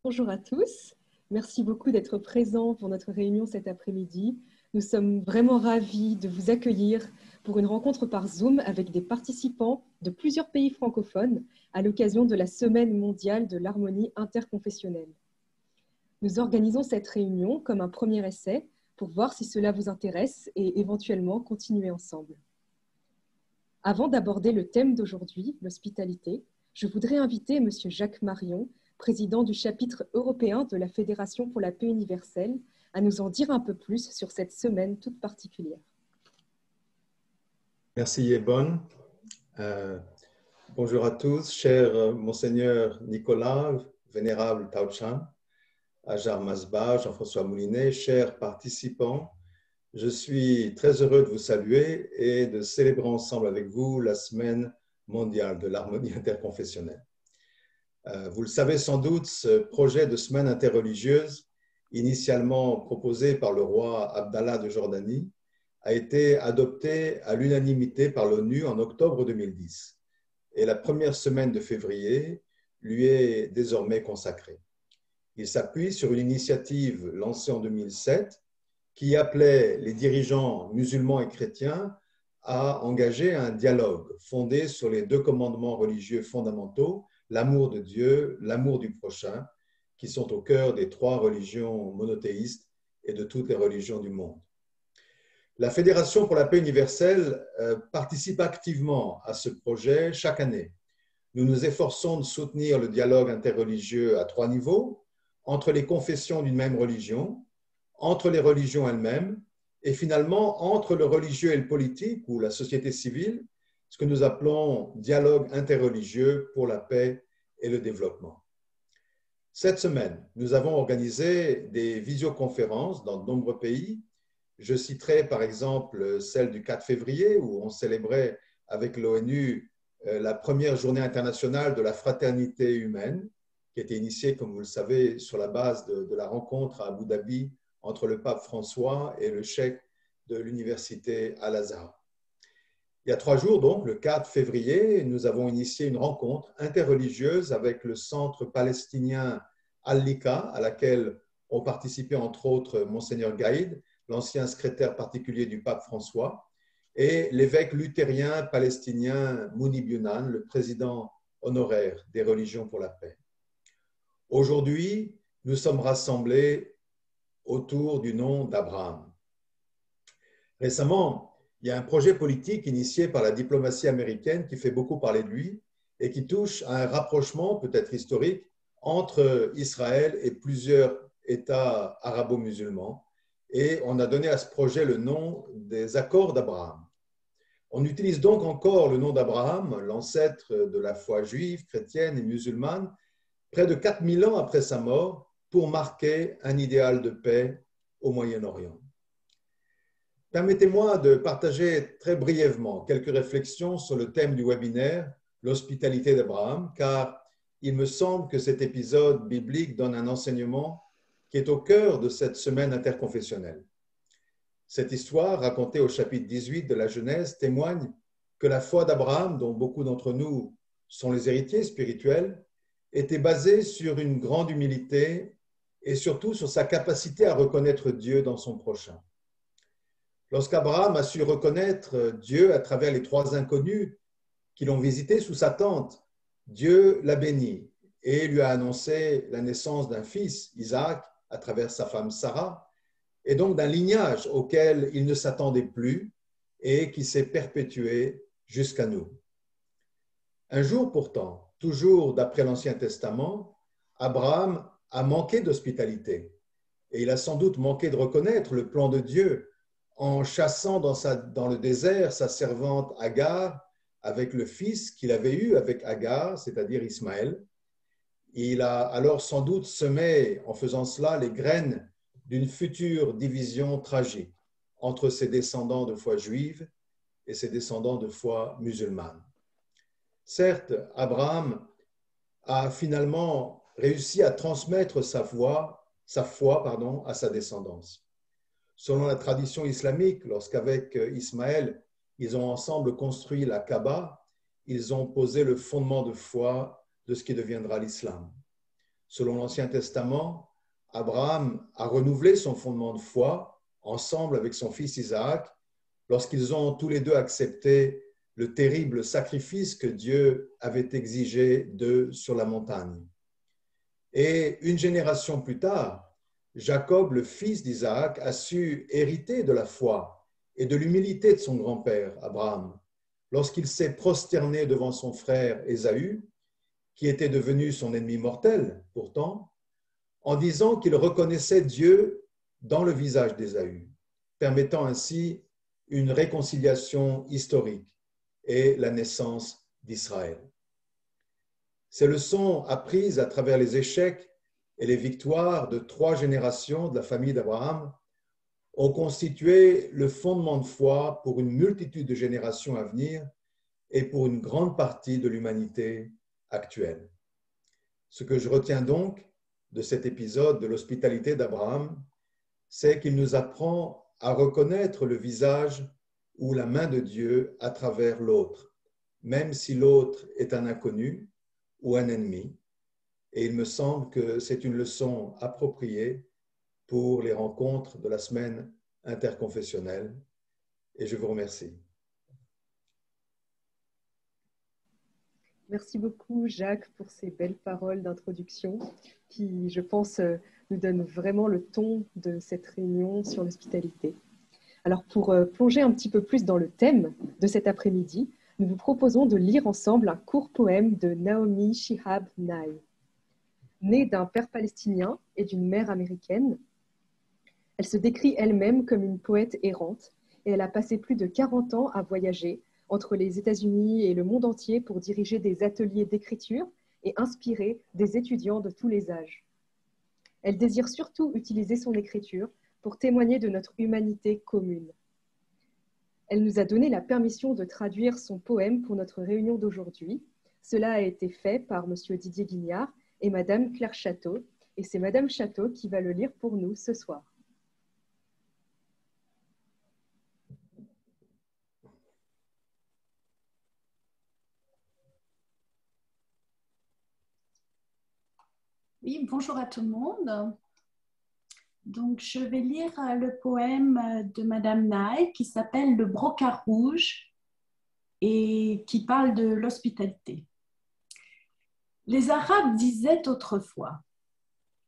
Bonjour à tous. Merci beaucoup d'être présents pour notre réunion cet après-midi. Nous sommes vraiment ravis de vous accueillir pour une rencontre par Zoom avec des participants de plusieurs pays francophones à l'occasion de la Semaine mondiale de l'harmonie interconfessionnelle. Nous organisons cette réunion comme un premier essai pour voir si cela vous intéresse et éventuellement continuer ensemble. Avant d'aborder le thème d'aujourd'hui, l'hospitalité, je voudrais inviter M. Jacques Marion, président du chapitre européen de la Fédération pour la paix universelle, à nous en dire un peu plus sur cette semaine toute particulière. Merci Yvonne. Bonjour à tous, cher Monseigneur Nicolas, Vénérable Taochan, Ajar Masba, Jean-François Moulinet, chers participants, je suis très heureux de vous saluer et de célébrer ensemble avec vous la Semaine mondiale de l'harmonie interconfessionnelle. Vous le savez sans doute, ce projet de semaine interreligieuse, initialement proposé par le roi Abdallah de Jordanie, a été adopté à l'unanimité par l'ONU en octobre 2010. Et la première semaine de février lui est désormais consacrée. Il s'appuie sur une initiative lancée en 2007 qui appelait les dirigeants musulmans et chrétiens à engager un dialogue fondé sur les deux commandements religieux fondamentaux, l'amour de Dieu, l'amour du prochain, qui sont au cœur des trois religions monothéistes et de toutes les religions du monde. La Fédération pour la paix universelle participe activement à ce projet chaque année. Nous nous efforçons de soutenir le dialogue interreligieux à trois niveaux, entre les confessions d'une même religion, entre les religions elles-mêmes et finalement entre le religieux et le politique ou la société civile, ce que nous appelons dialogue interreligieux pour la paix et le développement. Cette semaine, nous avons organisé des visioconférences dans de nombreux pays. Je citerai par exemple celle du 4 février où on célébrait avec l'ONU la première journée internationale de la fraternité humaine qui a été initiée, comme vous le savez, sur la base de la rencontre à Abu Dhabi entre le pape François et le cheikh de l'université Al-Azhar. Il y a 3 jours, donc, le 4 février, nous avons initié une rencontre interreligieuse avec le centre palestinien Al-Lika, à laquelle ont participé entre autres Monseigneur Gaïd, l'ancien secrétaire particulier du pape François, et l'évêque luthérien palestinien Mounib Younan, le président honoraire des religions pour la paix. Aujourd'hui, nous sommes rassemblés autour du nom d'Abraham. Récemment, il y a un projet politique initié par la diplomatie américaine qui fait beaucoup parler de lui et qui touche à un rapprochement peut-être historique entre Israël et plusieurs États arabo-musulmans. Et on a donné à ce projet le nom des accords d'Abraham. On utilise donc encore le nom d'Abraham, l'ancêtre de la foi juive, chrétienne et musulmane, près de 4000 ans après sa mort, pour marquer un idéal de paix au Moyen-Orient. Permettez-moi de partager très brièvement quelques réflexions sur le thème du webinaire, l'hospitalité d'Abraham, car il me semble que cet épisode biblique donne un enseignement qui est au cœur de cette semaine interconfessionnelle. Cette histoire, racontée au chapitre 18 de la Genèse, témoigne que la foi d'Abraham, dont beaucoup d'entre nous sont les héritiers spirituels, était basée sur une grande humilité et surtout sur sa capacité à reconnaître Dieu dans son prochain. Lorsqu'Abraham a su reconnaître Dieu à travers les 3 inconnus qui l'ont visité sous sa tente, Dieu l'a béni et lui a annoncé la naissance d'un fils, Isaac, à travers sa femme Sarah, et donc d'un lignage auquel il ne s'attendait plus et qui s'est perpétué jusqu'à nous. Un jour pourtant, toujours d'après l'Ancien Testament, Abraham a manqué d'hospitalité et il a sans doute manqué de reconnaître le plan de Dieu en chassant dans le désert sa servante Agar avec le fils qu'il avait eu avec Agar, c'est-à-dire Ismaël. Il a alors sans doute semé, en faisant cela, les graines d'une future division tragique entre ses descendants de foi juive et ses descendants de foi musulmane. Certes, Abraham a finalement réussi à transmettre sa foi à sa descendance. Selon la tradition islamique, lorsqu'avec Ismaël, ils ont ensemble construit la Kaaba, ils ont posé le fondement de foi de ce qui deviendra l'islam. Selon l'Ancien Testament, Abraham a renouvelé son fondement de foi ensemble avec son fils Isaac lorsqu'ils ont tous les deux accepté le terrible sacrifice que Dieu avait exigé d'eux sur la montagne. Et une génération plus tard, Jacob, le fils d'Isaac, a su hériter de la foi et de l'humilité de son grand-père, Abraham, lorsqu'il s'est prosterné devant son frère Ésaü, qui était devenu son ennemi mortel pourtant, en disant qu'il reconnaissait Dieu dans le visage d'Ésaü, permettant ainsi une réconciliation historique et la naissance d'Israël. Ces leçons apprises à travers les échecs et les victoires de 3 générations de la famille d'Abraham ont constitué le fondement de foi pour une multitude de générations à venir et pour une grande partie de l'humanité actuelle. Ce que je retiens donc de cet épisode de l'hospitalité d'Abraham, c'est qu'il nous apprend à reconnaître le visage ou la main de Dieu à travers l'autre, même si l'autre est un inconnu ou un ennemi. Et il me semble que c'est une leçon appropriée pour les rencontres de la semaine interconfessionnelle. Et je vous remercie. Merci beaucoup, Jacques, pour ces belles paroles d'introduction qui, je pense, nous donnent vraiment le ton de cette réunion sur l'hospitalité. Alors, pour plonger un petit peu plus dans le thème de cet après-midi, nous vous proposons de lire ensemble un court poème de Naomi Shihab Nye. Née d'un père palestinien et d'une mère américaine, elle se décrit elle-même comme une poète errante et elle a passé plus de 40 ans à voyager entre les États-Unis et le monde entier pour diriger des ateliers d'écriture et inspirer des étudiants de tous les âges. Elle désire surtout utiliser son écriture pour témoigner de notre humanité commune. Elle nous a donné la permission de traduire son poème pour notre réunion d'aujourd'hui. Cela a été fait par M. Didier Guignard et Mme Claire Château, et c'est Mme Château qui va le lire pour nous ce soir. Oui, bonjour à tout le monde. Donc, je vais lire le poème de Madame Nye qui s'appelle Le brocart rouge et qui parle de l'hospitalité. Les Arabes disaient autrefois,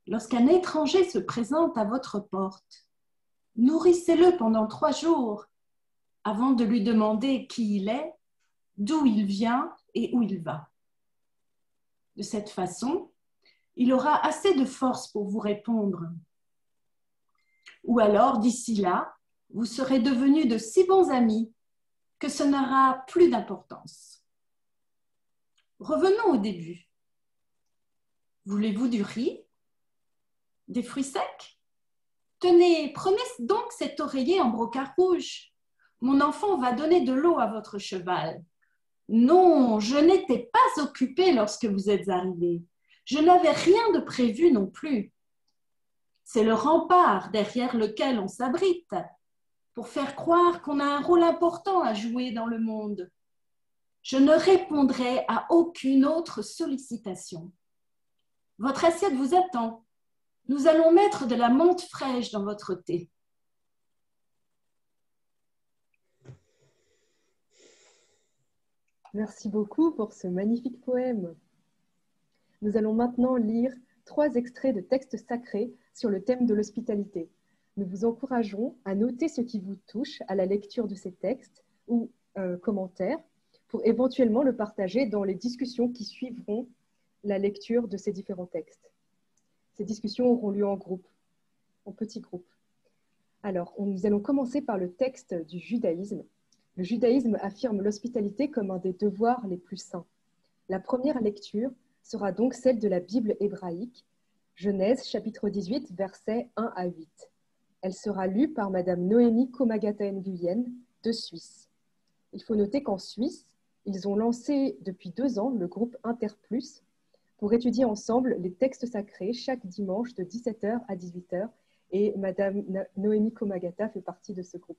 lorsqu'un étranger se présente à votre porte, nourrissez-le pendant 3 jours avant de lui demander qui il est, d'où il vient et où il va. De cette façon, il aura assez de force pour vous répondre. Ou alors, d'ici là, vous serez devenus de si bons amis que ce n'aura plus d'importance. Revenons au début. Voulez-vous du riz? Des fruits secs? Tenez, prenez donc cet oreiller en brocart rouge. Mon enfant va donner de l'eau à votre cheval. Non, je n'étais pas occupée lorsque vous êtes arrivés. Je n'avais rien de prévu non plus. C'est le rempart derrière lequel on s'abrite pour faire croire qu'on a un rôle important à jouer dans le monde. Je ne répondrai à aucune autre sollicitation. Votre assiette vous attend. Nous allons mettre de la menthe fraîche dans votre thé. Merci beaucoup pour ce magnifique poème. Nous allons maintenant lire 3 extraits de textes sacrés sur le thème de l'hospitalité. Nous vous encourageons à noter ce qui vous touche à la lecture de ces textes ou commentaires pour éventuellement le partager dans les discussions qui suivront la lecture de ces différents textes. Ces discussions auront lieu en groupe, en petits groupes. Alors, nous allons commencer par le texte du judaïsme. Le judaïsme affirme l'hospitalité comme un des devoirs les plus saints. La première lecture sera donc celle de la Bible hébraïque, Genèse chapitre 18, versets 1 à 8. Elle sera lue par Madame Noémie Komagata-Nguyen de Suisse. Il faut noter qu'en Suisse, ils ont lancé depuis 2 ans le groupe Interplus pour étudier ensemble les textes sacrés chaque dimanche de 17h à 18h et Madame Noémie Komagata fait partie de ce groupe.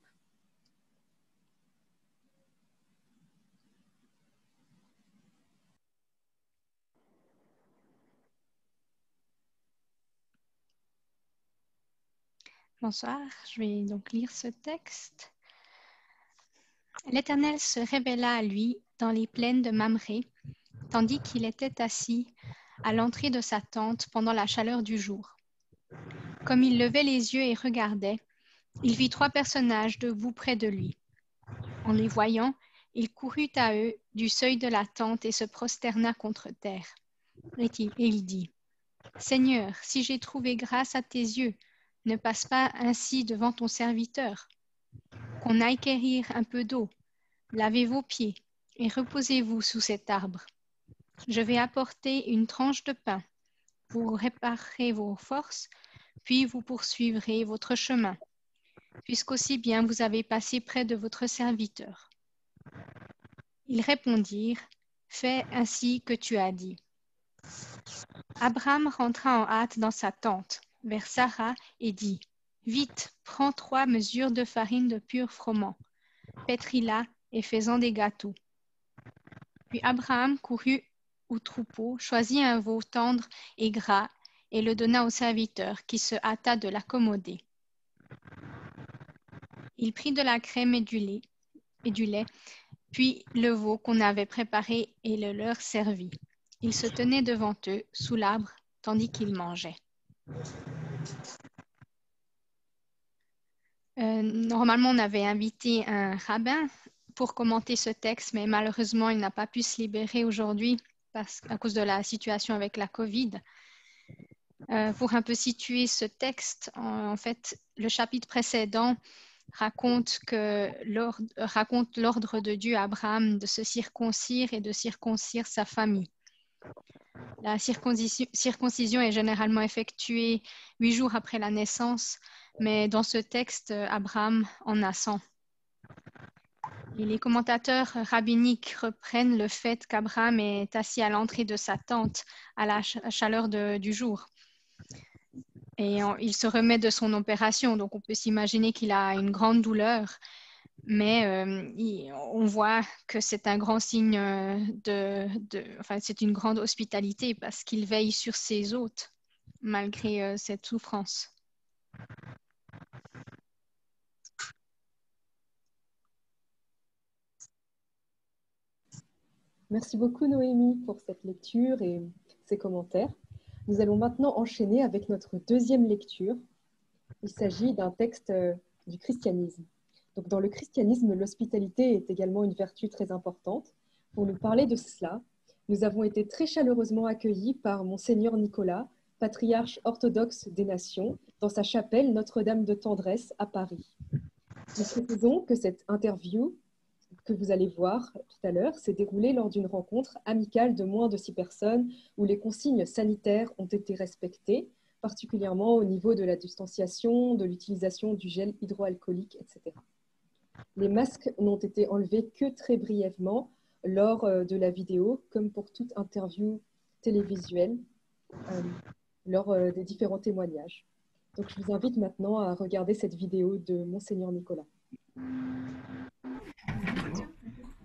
Bonsoir, je vais donc lire ce texte. L'Éternel se révéla à lui dans les plaines de Mamré, tandis qu'il était assis à l'entrée de sa tente pendant la chaleur du jour. Comme il levait les yeux et regardait, il vit 3 personnages debout près de lui. En les voyant, il courut à eux du seuil de la tente et se prosterna contre terre. Et il dit, « Seigneur, si j'ai trouvé grâce à tes yeux, ne passe pas ainsi devant ton serviteur. Qu'on aille quérir un peu d'eau, lavez vos pieds et reposez-vous sous cet arbre. Je vais apporter une tranche de pain. Vous réparerez vos forces, puis vous poursuivrez votre chemin, puisqu'aussi bien vous avez passé près de votre serviteur. » Ils répondirent, « Fais ainsi que tu as dit. » Abraham rentra en hâte dans sa tente, vers Sarah, et dit, « Vite, prends 3 mesures de farine de pur froment, pétris-la et fais-en des gâteaux. » Puis Abraham courut au troupeau, choisit un veau tendre et gras, et le donna au serviteur, qui se hâta de l'accommoder. Il prit de la crème et du lait, puis le veau qu'on avait préparé et le leur servit. Il se tenait devant eux, sous l'arbre, tandis qu'ils mangeaient. Normalement, on avait invité un rabbin pour commenter ce texte, mais malheureusement, il n'a pas pu se libérer aujourd'hui à cause de la situation avec la COVID. Pour un peu situer ce texte, en fait, le chapitre précédent raconte l'ordre de Dieu à Abraham de se circoncire et de circoncire sa famille. La circoncision est généralement effectuée 8 jours après la naissance, mais dans ce texte, Abraham en a 100. Et les commentateurs rabbiniques reprennent le fait qu'Abraham est assis à l'entrée de sa tente à la chaleur du jour. Et il se remet de son opération, donc on peut s'imaginer qu'il a une grande douleur, mais on voit que c'est un grand signe c'est une grande hospitalité parce qu'il veille sur ses hôtes malgré cette souffrance. Merci beaucoup Noémie pour cette lecture et ces commentaires. Nous allons maintenant enchaîner avec notre deuxième lecture. Il s'agit d'un texte du christianisme. Donc, dans le christianisme, l'hospitalité est également une vertu très importante. Pour nous parler de cela, nous avons été très chaleureusement accueillis par Monseigneur Nicolas, patriarche orthodoxe des nations, dans sa chapelle Notre-Dame de Tendresse à Paris. Nous précisons que cette interview que vous allez voir tout à l'heure s'est déroulée lors d'une rencontre amicale de moins de 6 personnes où les consignes sanitaires ont été respectées, particulièrement au niveau de la distanciation, de l'utilisation du gel hydroalcoolique, etc. Les masques n'ont été enlevés que très brièvement lors de la vidéo, comme pour toute interview télévisuelle, lors des différents témoignages. Donc, je vous invite maintenant à regarder cette vidéo de Monseigneur Nicolas.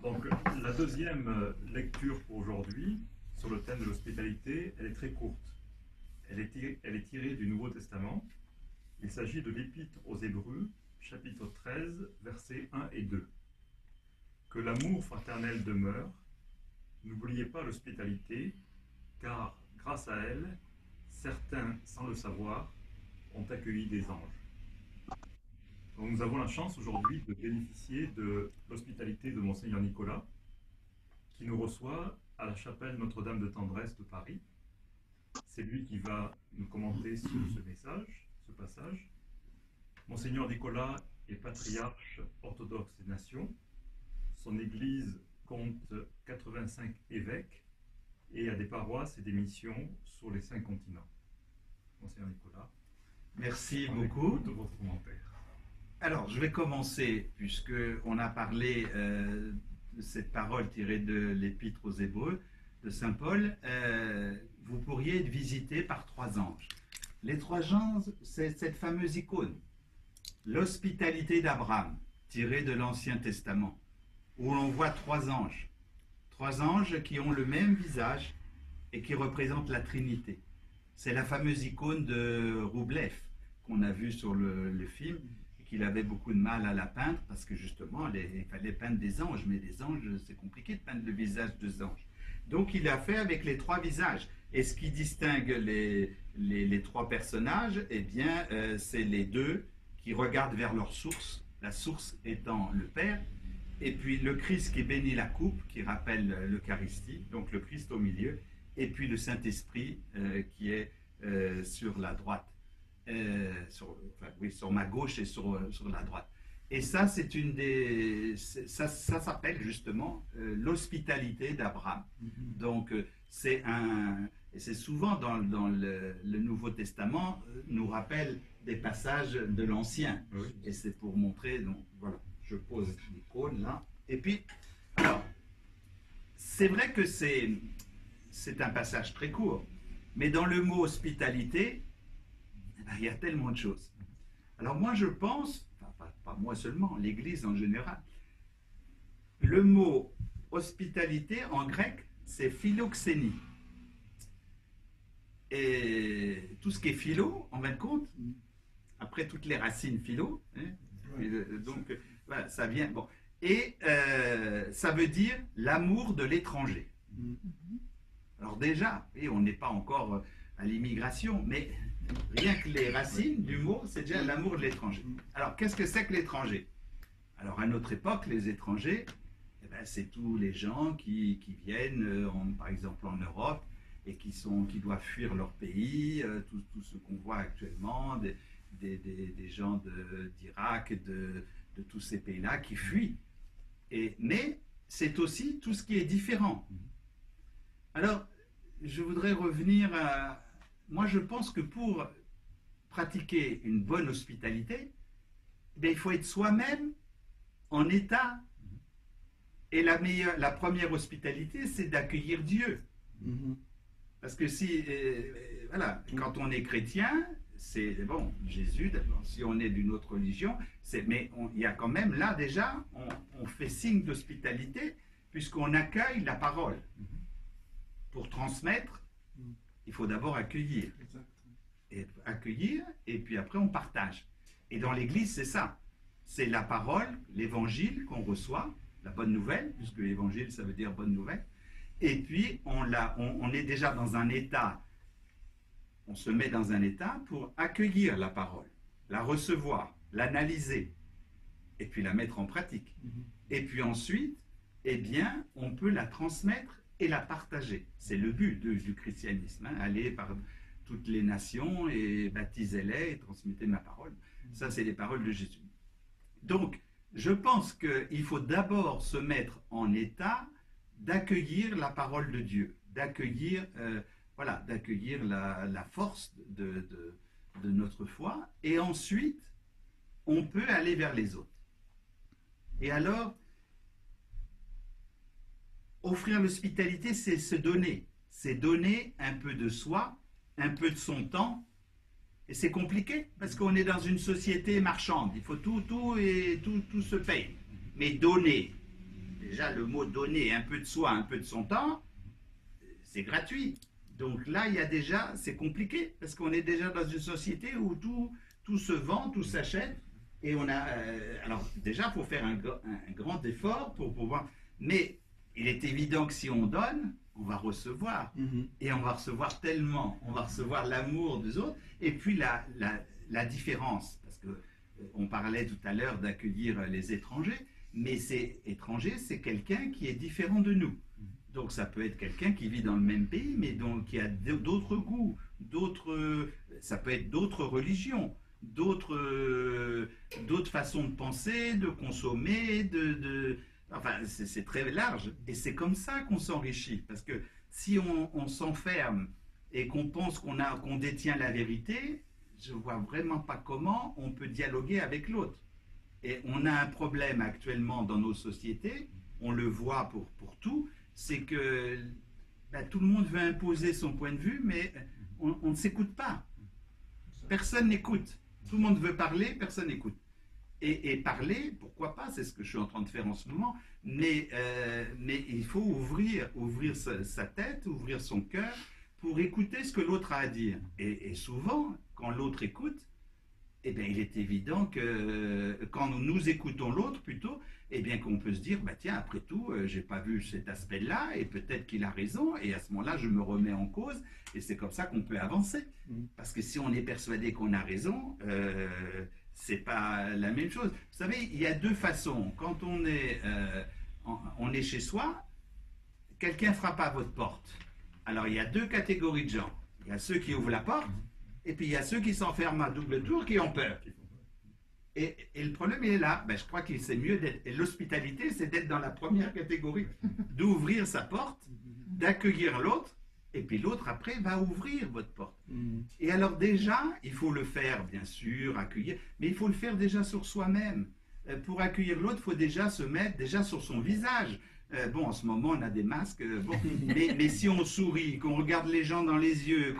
Donc, la deuxième lecture pour aujourd'hui, sur le thème de l'hospitalité, elle est très courte. Elle est tirée du Nouveau Testament. Il s'agit de l'Épître aux Hébreux, chapitre 13, versets 1 et 2. Que l'amour fraternel demeure, n'oubliez pas l'hospitalité, car grâce à elle, certains, sans le savoir, ont accueilli des anges. Donc nous avons la chance aujourd'hui de bénéficier de l'hospitalité de Monseigneur Nicolas, qui nous reçoit à la chapelle Notre-Dame de Tendresse de Paris. C'est lui qui va nous commenter sur ce passage. Monseigneur Nicolas est patriarche orthodoxe des nations. Son église compte 85 évêques et a des paroisses et des missions sur les 5 continents. Monseigneur Nicolas. Merci beaucoup. De votre commentaire. Alors, je vais commencer, puisqu'on a parlé de cette parole tirée de l'Épître aux Hébreux de Saint Paul. Vous pourriez être visité par 3 anges. Les 3 anges, c'est cette fameuse icône, l'hospitalité d'Abraham, tirée de l'Ancien Testament, où l'on voit 3 anges. 3 anges qui ont le même visage et qui représentent la Trinité. C'est la fameuse icône de Roublev, qu'on a vu sur le film, et qu'il avait beaucoup de mal à la peindre, parce que justement, il fallait peindre des anges, mais des anges, c'est compliqué de peindre le visage des anges. Donc il a fait avec les 3 visages. Et ce qui distingue les 3 personnages, eh bien, c'est les 2 qui regardent vers leur source, la source étant le Père, et puis le Christ qui bénit la coupe, qui rappelle l'Eucharistie, donc le Christ au milieu, et puis le Saint-Esprit qui est sur la droite, sur ma gauche et sur la droite. Et ça, c'est ça s'appelle justement l'hospitalité d'Abraham. Donc, c'est souvent dans le Nouveau Testament, nous rappelle des passages de l'Ancien. Oui. Et c'est pour montrer, donc voilà, je pose l'icône là. Et puis, alors, c'est vrai que c'est un passage très court, mais dans le mot hospitalité, il y a tellement de choses. Alors moi, je pense, pas moi seulement, l'Église en général, le mot hospitalité en grec, c'est philoxénie. Et tout ce qui est philo, en fin de compte, après toutes les racines philo, hein, donc voilà, ça vient. Bon. Et ça veut dire l'amour de l'étranger. Alors déjà, et on n'est pas encore à l'immigration, mais rien que les racines du mot, c'est déjà l'amour de l'étranger. Alors qu'est-ce que c'est que l'étranger? Alors à notre époque, les étrangers, eh ben, c'est tous les gens qui viennent, par exemple en Europe, et qui doivent fuir leur pays, tout ce qu'on voit actuellement, des gens d'Irak, de tous ces pays-là qui fuient. Mais c'est aussi tout ce qui est différent. Alors, je voudrais revenir à... Moi, je pense que pour pratiquer une bonne hospitalité, eh il faut être soi-même en état. Et la première hospitalité, c'est d'accueillir Dieu. Parce que voilà, quand on est chrétien, c'est bon, Jésus, si on est d'une autre religion, mais il y a quand même là déjà, on fait signe d'hospitalité puisqu'on accueille la parole. Pour transmettre, il faut d'abord accueillir. Et puis après on partage. Et dans l'Église, c'est ça. C'est la parole, l'évangile qu'on reçoit, la bonne nouvelle, puisque l'évangile, ça veut dire bonne nouvelle. Et puis, on est déjà dans un état, on se met dans un état pour accueillir la parole, la recevoir, l'analyser, et puis la mettre en pratique. Et puis ensuite, eh bien, on peut la transmettre et la partager. C'est le but du christianisme, hein, aller par toutes les nations et baptisez-les et transmettez ma parole. Ça, c'est les paroles de Jésus. Donc, je pense qu'il faut d'abord se mettre en état d'accueillir la parole de Dieu, d'accueillir la force de notre foi, et ensuite, on peut aller vers les autres. Et alors, offrir l'hospitalité, c'est se donner. C'est donner un peu de soi, un peu de son temps. Et c'est compliqué, parce qu'on est dans une société marchande. Il faut tout se paye. Mais donner, déjà le mot donner, un peu de soi, un peu de son temps, c'est gratuit. Donc là, il y a déjà, c'est compliqué, parce qu'on est déjà dans une société où tout se vend, tout s'achète. Et on a, alors déjà, il faut faire un grand effort pour pouvoir... Mais il est évident que si on donne, on va recevoir. Et on va recevoir tellement, on va recevoir l'amour des autres. Et puis la différence, parce qu'on parlait tout à l'heure d'accueillir les étrangers, mais c'est étranger, c'est quelqu'un qui est différent de nous. Donc ça peut être quelqu'un qui vit dans le même pays, mais donc qui a d'autres goûts, ça peut être d'autres religions, d'autres façons de penser, de consommer, enfin, c'est très large. Et c'est comme ça qu'on s'enrichit. Parce que si on s'enferme et qu'on pense qu'on détient la vérité, je ne vois vraiment pas comment on peut dialoguer avec l'autre. Et on a un problème actuellement dans nos sociétés, on le voit pour tout, c'est que tout le monde veut imposer son point de vue, mais on ne s'écoute pas. Personne n'écoute. Tout le monde veut parler, personne n'écoute. Et parler, pourquoi pas, c'est ce que je suis en train de faire en ce moment, mais il faut ouvrir sa tête, ouvrir son cœur pour écouter ce que l'autre a à dire. Et souvent, quand l'autre écoute, eh bien, il est évident que quand nous écoutons l'autre plutôt, eh bien qu'on peut se dire, bah tiens, après tout, j'ai pas vu cet aspect-là, et peut-être qu'il a raison, et à ce moment-là, je me remets en cause, et c'est comme ça qu'on peut avancer. Parce que si on est persuadé qu'on a raison, c'est pas la même chose. Vous savez, il y a deux façons. Quand on est chez soi, quelqu'un frappe à votre porte. Alors, il y a deux catégories de gens. Il y a ceux qui ouvrent la porte, et puis il y a ceux qui s'enferment à double tour, qui ont peur. Et le problème, il est là. Ben, je crois que c'est mieux d'être... Et l'hospitalité, c'est d'être dans la première catégorie. D'ouvrir sa porte, d'accueillir l'autre, et puis l'autre, après, va ouvrir votre porte. Et alors déjà, il faut le faire, bien sûr, accueillir, mais il faut le faire déjà sur soi-même. Pour accueillir l'autre, il faut déjà se mettre déjà sur son visage. Bon, en ce moment, on a des masques, bon, mais si on sourit, qu'on regarde les gens dans les yeux,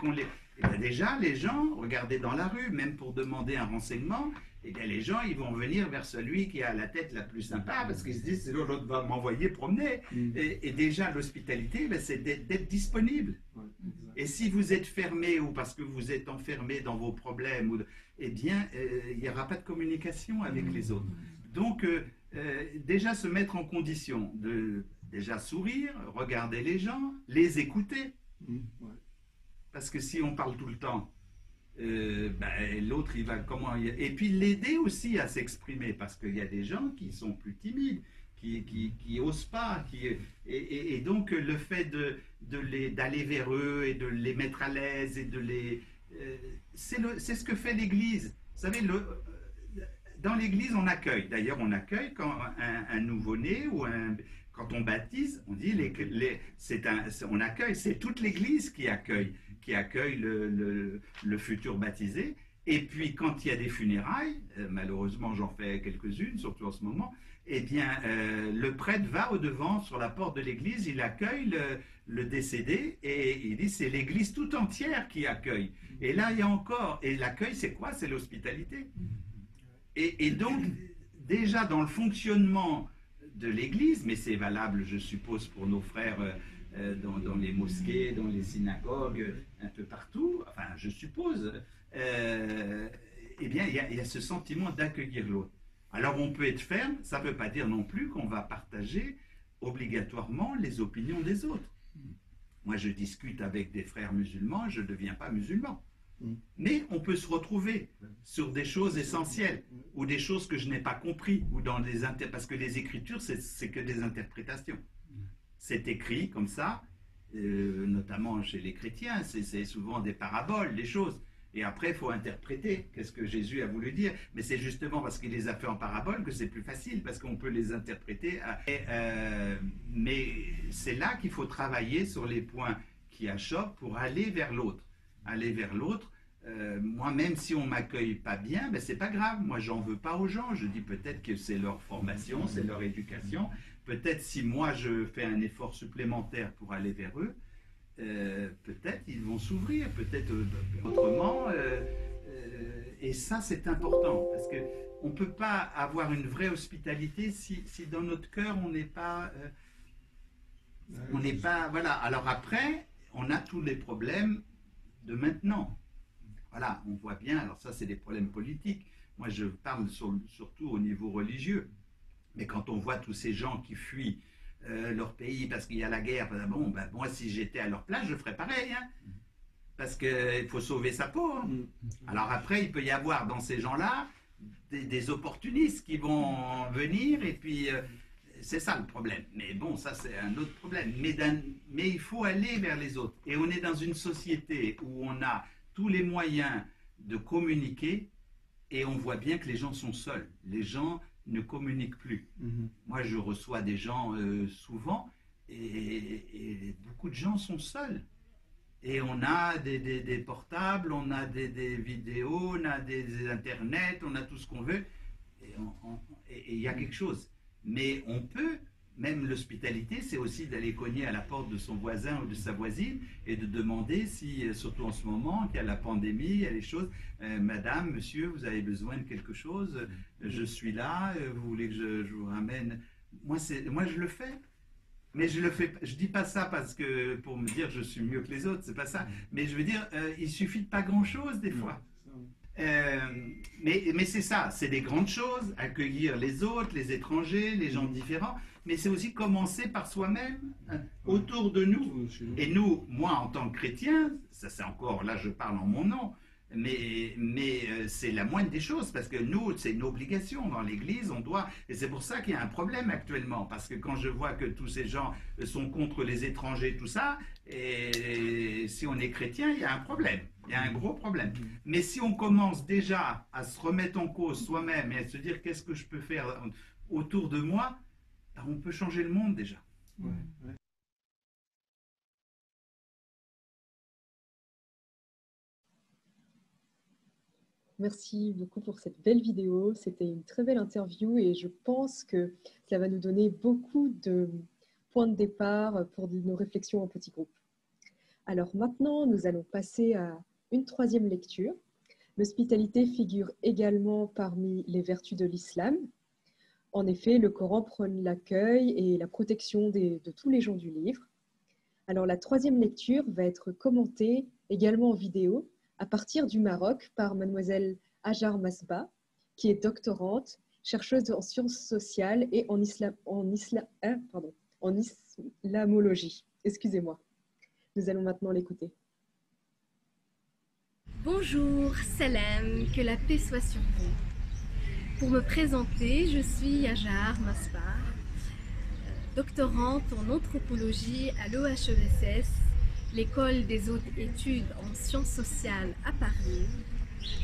eh bien déjà, les gens, regardez dans la rue, même pour demander un renseignement, eh bien, les gens, ils vont venir vers celui qui a la tête la plus sympa, parce qu'ils se disent, l'autre va m'envoyer promener. Et déjà, l'hospitalité, ben, c'est d'être disponible. Et si vous êtes fermé, ou parce que vous êtes enfermé dans vos problèmes, eh bien, il n'y aura pas de communication avec les autres. Donc, déjà se mettre en condition de déjà sourire, regarder les gens, les écouter. Parce que si on parle tout le temps, ben, l'autre, il va comment... Et puis l'aider aussi à s'exprimer, parce qu'il y a des gens qui sont plus timides, qui osent pas. Et donc le fait d'aller vers eux et de les mettre à l'aise, et de les... c'est ce que fait l'Église. Vous savez, dans l'Église, on accueille. D'ailleurs, on accueille quand un nouveau-né ou quand on baptise, on dit on accueille. C'est toute l'Église qui accueille le futur baptisé. Et puis, quand il y a des funérailles, malheureusement, j'en fais quelques-unes, surtout en ce moment, eh bien, le prêtre va au-devant sur la porte de l'église, il accueille le décédé et il dit c'est l'église tout entière qui accueille. Et là, il y a encore, et l'accueil, c'est quoi? C'est l'hospitalité. Et donc, déjà dans le fonctionnement de l'église, mais c'est valable, je suppose, pour nos frères dans les mosquées, dans les synagogues, un peu partout, enfin, je suppose, eh bien, il y a ce sentiment d'accueillir l'autre. Alors, on peut être ferme, ça ne veut pas dire non plus qu'on va partager obligatoirement les opinions des autres. Moi, je discute avec des frères musulmans, je ne deviens pas musulman. Mais on peut se retrouver sur des choses essentielles ou des choses que je n'ai pas compris ou dans parce que les écritures, c'est que des interprétations. C'est écrit comme ça, notamment chez les chrétiens, c'est souvent des paraboles, des choses. Et après, il faut interpréter qu'est-ce que Jésus a voulu dire. Mais c'est justement parce qu'il les a fait en parabole que c'est plus facile, parce qu'on peut les interpréter. Mais c'est là qu'il faut travailler sur les points qui achoppent pour aller vers l'autre. Aller vers l'autre. Moi, même si on ne m'accueille pas bien, ben, c'est pas grave. Moi, j'en veux pas aux gens. Je dis peut-être que c'est leur formation, c'est leur éducation. Peut-être si moi, je fais un effort supplémentaire pour aller vers eux, peut-être ils vont s'ouvrir, peut-être autrement. Et ça, c'est important, parce qu'on ne peut pas avoir une vraie hospitalité si dans notre cœur, on n'est pas... Voilà. Alors après, on a tous les problèmes de maintenant. Voilà, on voit bien, alors ça, c'est des problèmes politiques. Moi, je parle surtout au niveau religieux. Mais quand on voit tous ces gens qui fuient leur pays parce qu'il y a la guerre, bon, ben, moi, si j'étais à leur place, je ferais pareil. Hein, parce qu'il faut sauver sa peau. Hein. Alors après, il peut y avoir dans ces gens-là des opportunistes qui vont venir et puis c'est ça le problème. Mais bon, ça c'est un autre problème. Mais il faut aller vers les autres. Et on est dans une société où on a tous les moyens de communiquer et on voit bien que les gens sont seuls. Les gens ne communiquent plus. Moi, je reçois des gens souvent et beaucoup de gens sont seuls. Et on a des portables, on a des vidéos, on a des internets, on a tout ce qu'on veut. Et il y a quelque chose. Mais on peut, même l'hospitalité, c'est aussi d'aller cogner à la porte de son voisin ou de sa voisine et de demander si, surtout en ce moment, qu'il y a la pandémie, il y a les choses, madame, monsieur, vous avez besoin de quelque chose, je suis là, vous voulez que je vous ramène. Moi, je le fais. Mais je dis pas ça parce que pour me dire je suis mieux que les autres, c'est pas ça. Mais je veux dire, il suffit de pas grand-chose des fois. Mais c'est ça, c'est des grandes choses, accueillir les autres, les étrangers, les gens différents, mais c'est aussi commencer par soi-même, hein, autour de nous. Et nous, moi en tant que chrétien, ça c'est encore, là je parle en mon nom, mais c'est la moindre des choses, parce que nous, c'est une obligation dans l'Église, on doit, et c'est pour ça qu'il y a un problème actuellement, parce que quand je vois que tous ces gens sont contre les étrangers, tout ça, et si on est chrétien, il y a un problème, il y a un gros problème. Mais si on commence déjà à se remettre en cause soi-même et à se dire qu'est-ce que je peux faire autour de moi, on peut changer le monde déjà. Ouais. Merci beaucoup pour cette belle vidéo. C'était une très belle interview et je pense que ça va nous donner beaucoup de points de départ pour nos réflexions en petit groupe. Alors maintenant, nous allons passer à une troisième lecture. L'hospitalité figure également parmi les vertus de l'islam. En effet, le Coran prône l'accueil et la protection de tous les gens du livre. Alors la troisième lecture va être commentée également en vidéo à partir du Maroc par mademoiselle Hajar Masbah, qui est doctorante, chercheuse en sciences sociales et en islamologie. Excusez-moi. Nous allons maintenant l'écouter. Bonjour, salam, que la paix soit sur vous. Pour me présenter, je suis Hajar Masbah, doctorante en anthropologie à l'OHESS, l'école des hautes études en sciences sociales à Paris.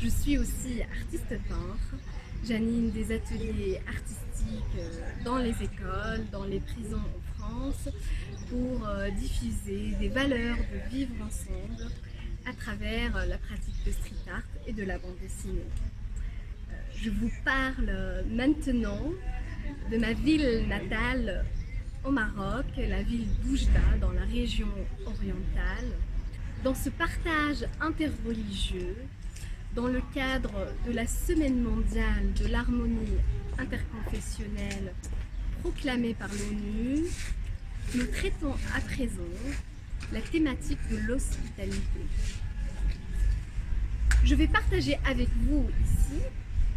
Je suis aussi artiste peintre. J'anime des ateliers artistiques dans les écoles, dans les prisons en France, pour diffuser des valeurs de vivre ensemble à travers la pratique de street art et de la bande dessinée. Je vous parle maintenant de ma ville natale au Maroc, la ville d'Oujda, dans la région orientale. Dans ce partage interreligieux, dans le cadre de la Semaine mondiale de l'harmonie interconfessionnelle proclamée par l'ONU, nous traitons à présent la thématique de l'hospitalité. Je vais partager avec vous ici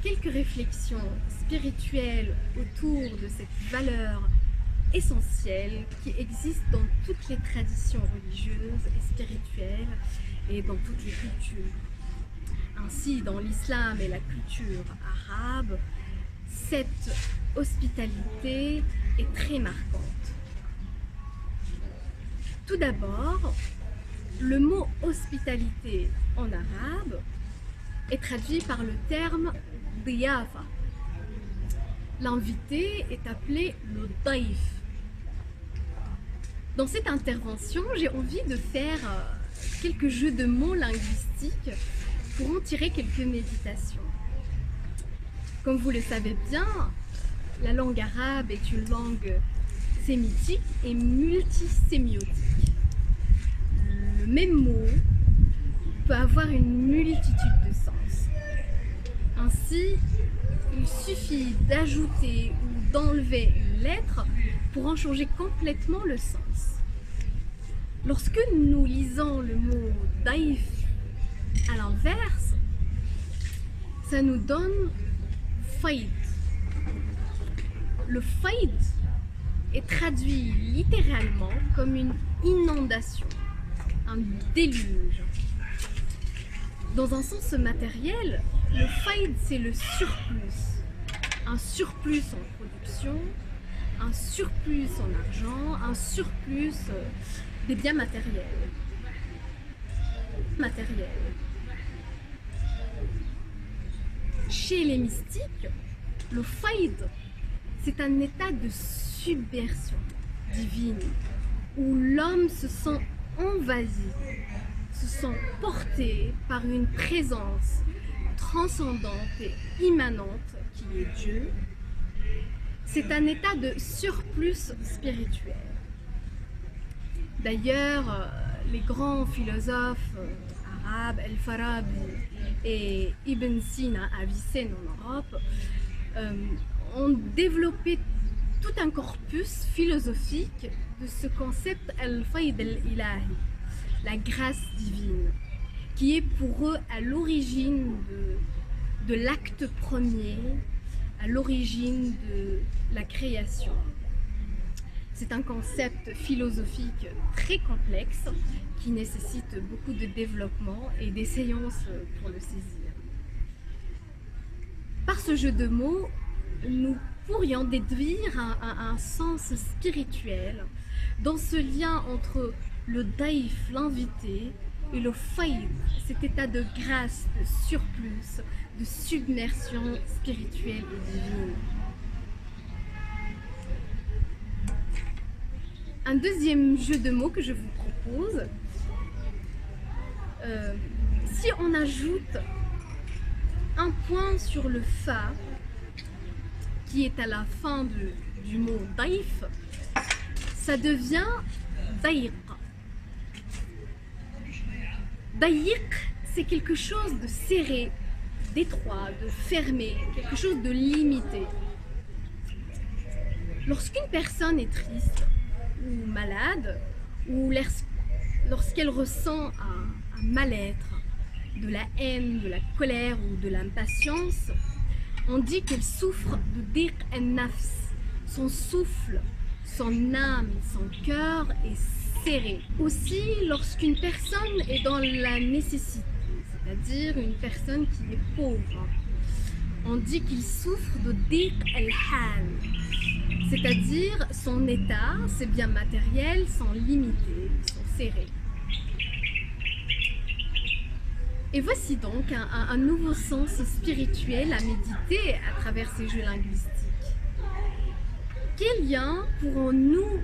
quelques réflexions spirituelles autour de cette valeur essentielle qui existe dans toutes les traditions religieuses et spirituelles et dans toutes les cultures. Ainsi, dans l'islam et la culture arabe, cette hospitalité est très marquante. Tout d'abord, le mot hospitalité en arabe est traduit par le terme diyafa. L'invité est appelé le daïf. Dans cette intervention, j'ai envie de faire quelques jeux de mots linguistiques pour en tirer quelques méditations. Comme vous le savez bien, la langue arabe est une langue sémitique et multisémiotique. Le même mot peut avoir une multitude de sens. Ainsi, il suffit d'ajouter ou d'enlever une lettre pour en changer complètement le sens. Lorsque nous lisons le mot daïf à l'inverse, ça nous donne faïd. Le faïd est traduit littéralement comme une inondation, un déluge. Dans un sens matériel, le faïd c'est le surplus. Un surplus en production, un surplus en argent, un surplus des biens matériels. Chez les mystiques, le faïd, c'est un état de subversion divine où l'homme se sent envahi, se sent porté par une présence transcendante et immanente qui est Dieu. C'est un état de surplus spirituel. D'ailleurs, les grands philosophes arabes, Al-Farabi et Ibn Sina à Avicenne en Europe, ont développé tout un corpus philosophique de ce concept al-fayd al-ilahi, la grâce divine, qui est pour eux à l'origine de l'acte premier à l'origine de la création. C'est un concept philosophique très complexe qui nécessite beaucoup de développement et des séances pour le saisir. Par ce jeu de mots, nous pourrions déduire un sens spirituel dans ce lien entre le daïf, l'invité, et le faïd, cet état de grâce, de surplus, de submersion spirituelle et divine. Un deuxième jeu de mots que je vous propose, si on ajoute un point sur le fa, qui est à la fin du mot daïf, ça devient daïq. Daïq, c'est quelque chose de serré, d'étroit, de fermé, quelque chose de limité. Lorsqu'une personne est triste ou malade, ou lorsqu'elle ressent un mal-être, de la haine, de la colère ou de l'impatience, on dit qu'elle souffre de diq en-nafs. Son souffle, son âme, son cœur est serré. Aussi, lorsqu'une personne est dans la nécessité, c'est-à-dire une personne qui est pauvre, on dit qu'il souffre de diq el-hal, c'est-à-dire son état, ses biens matériels sont limités, sont serrés. Et voici donc un nouveau sens spirituel à méditer à travers ces jeux linguistiques. Quel lien pourrons-nous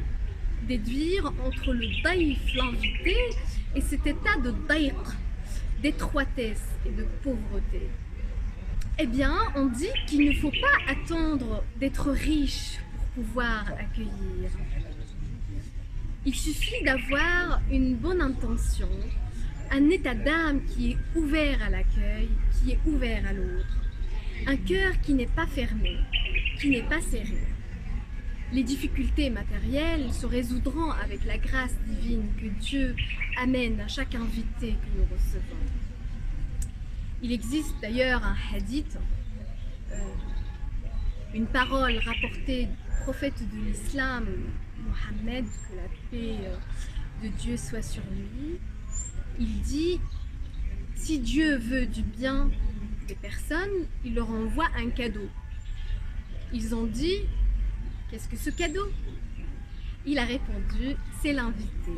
déduire entre le daïf, l'invité, et cet état de daïq, d'étroitesse et de pauvreté? Eh bien, on dit qu'il ne faut pas attendre d'être riche pour pouvoir accueillir. Il suffit d'avoir une bonne intention, un état d'âme qui est ouvert à l'accueil, qui est ouvert à l'autre. Un cœur qui n'est pas fermé, qui n'est pas serré. Les difficultés matérielles se résoudront avec la grâce divine que Dieu amène à chaque invité que nous recevons. Il existe d'ailleurs un hadith, une parole rapportée du prophète de l'islam, Mohammed, que la paix de Dieu soit sur lui. Il dit, si Dieu veut du bien des personnes, il leur envoie un cadeau. Ils ont dit, qu'est-ce que ce cadeau? Il a répondu, c'est l'invité.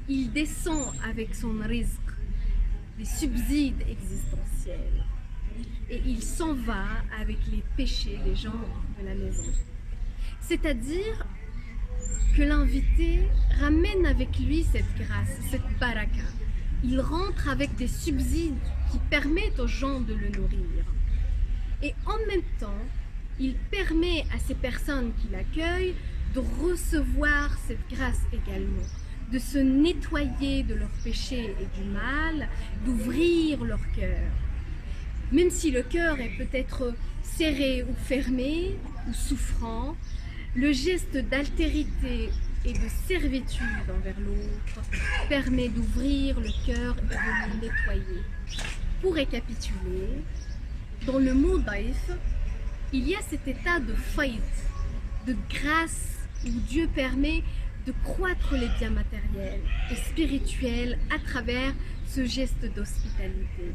Il descend avec son rizq, des subsides existentiels, et il s'en va avec les péchés des gens de la maison. C'est-à-dire que l'invité ramène avec lui cette grâce, cette baraka. Il rentre avec des subsides qui permettent aux gens de le nourrir. Et en même temps, il permet à ces personnes qui l'accueillent de recevoir cette grâce également, de se nettoyer de leurs péchés et du mal, d'ouvrir leur cœur. Même si le cœur est peut-être serré ou fermé ou souffrant, le geste d'altérité et de servitude envers l'autre permet d'ouvrir le cœur et de le nettoyer. Pour récapituler, dans le mot daïf, il y a cet état de faïd, de grâce où Dieu permet de croître les biens matériels et spirituels à travers ce geste d'hospitalité.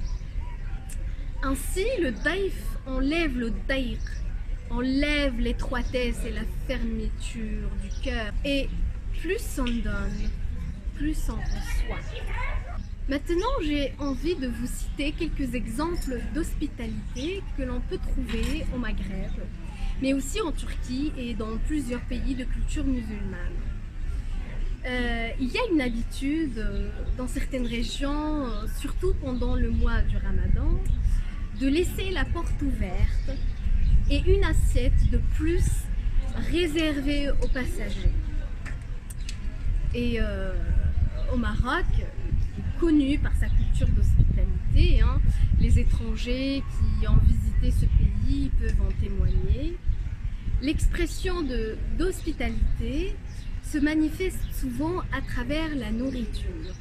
Ainsi, le daïf enlève le daïq, enlève l'étroitesse et la fermeture du cœur, et plus on donne, plus on reçoit. Maintenant, j'ai envie de vous citer quelques exemples d'hospitalité que l'on peut trouver au Maghreb, mais aussi en Turquie et dans plusieurs pays de culture musulmane. Il y a une habitude dans certaines régions, surtout pendant le mois du Ramadan, de laisser la porte ouverte et une assiette de plus réservée aux passagers. Et au Maroc, qui est connu par sa culture d'hospitalité, les étrangers qui ont visité ce pays peuvent en témoigner, l'expression d'hospitalité se manifeste souvent à travers la nourriture.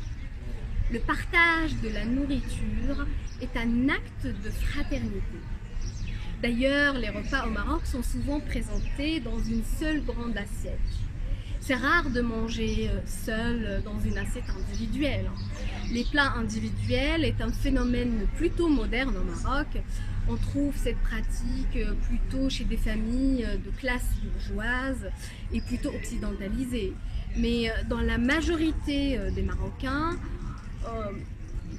Le partage de la nourriture est un acte de fraternité. D'ailleurs, les repas au Maroc sont souvent présentés dans une seule grande assiette. C'est rare de manger seul dans une assiette individuelle. Les plats individuels est un phénomène plutôt moderne au Maroc. On trouve cette pratique plutôt chez des familles de classe bourgeoise et plutôt occidentalisées. Mais dans la majorité des Marocains,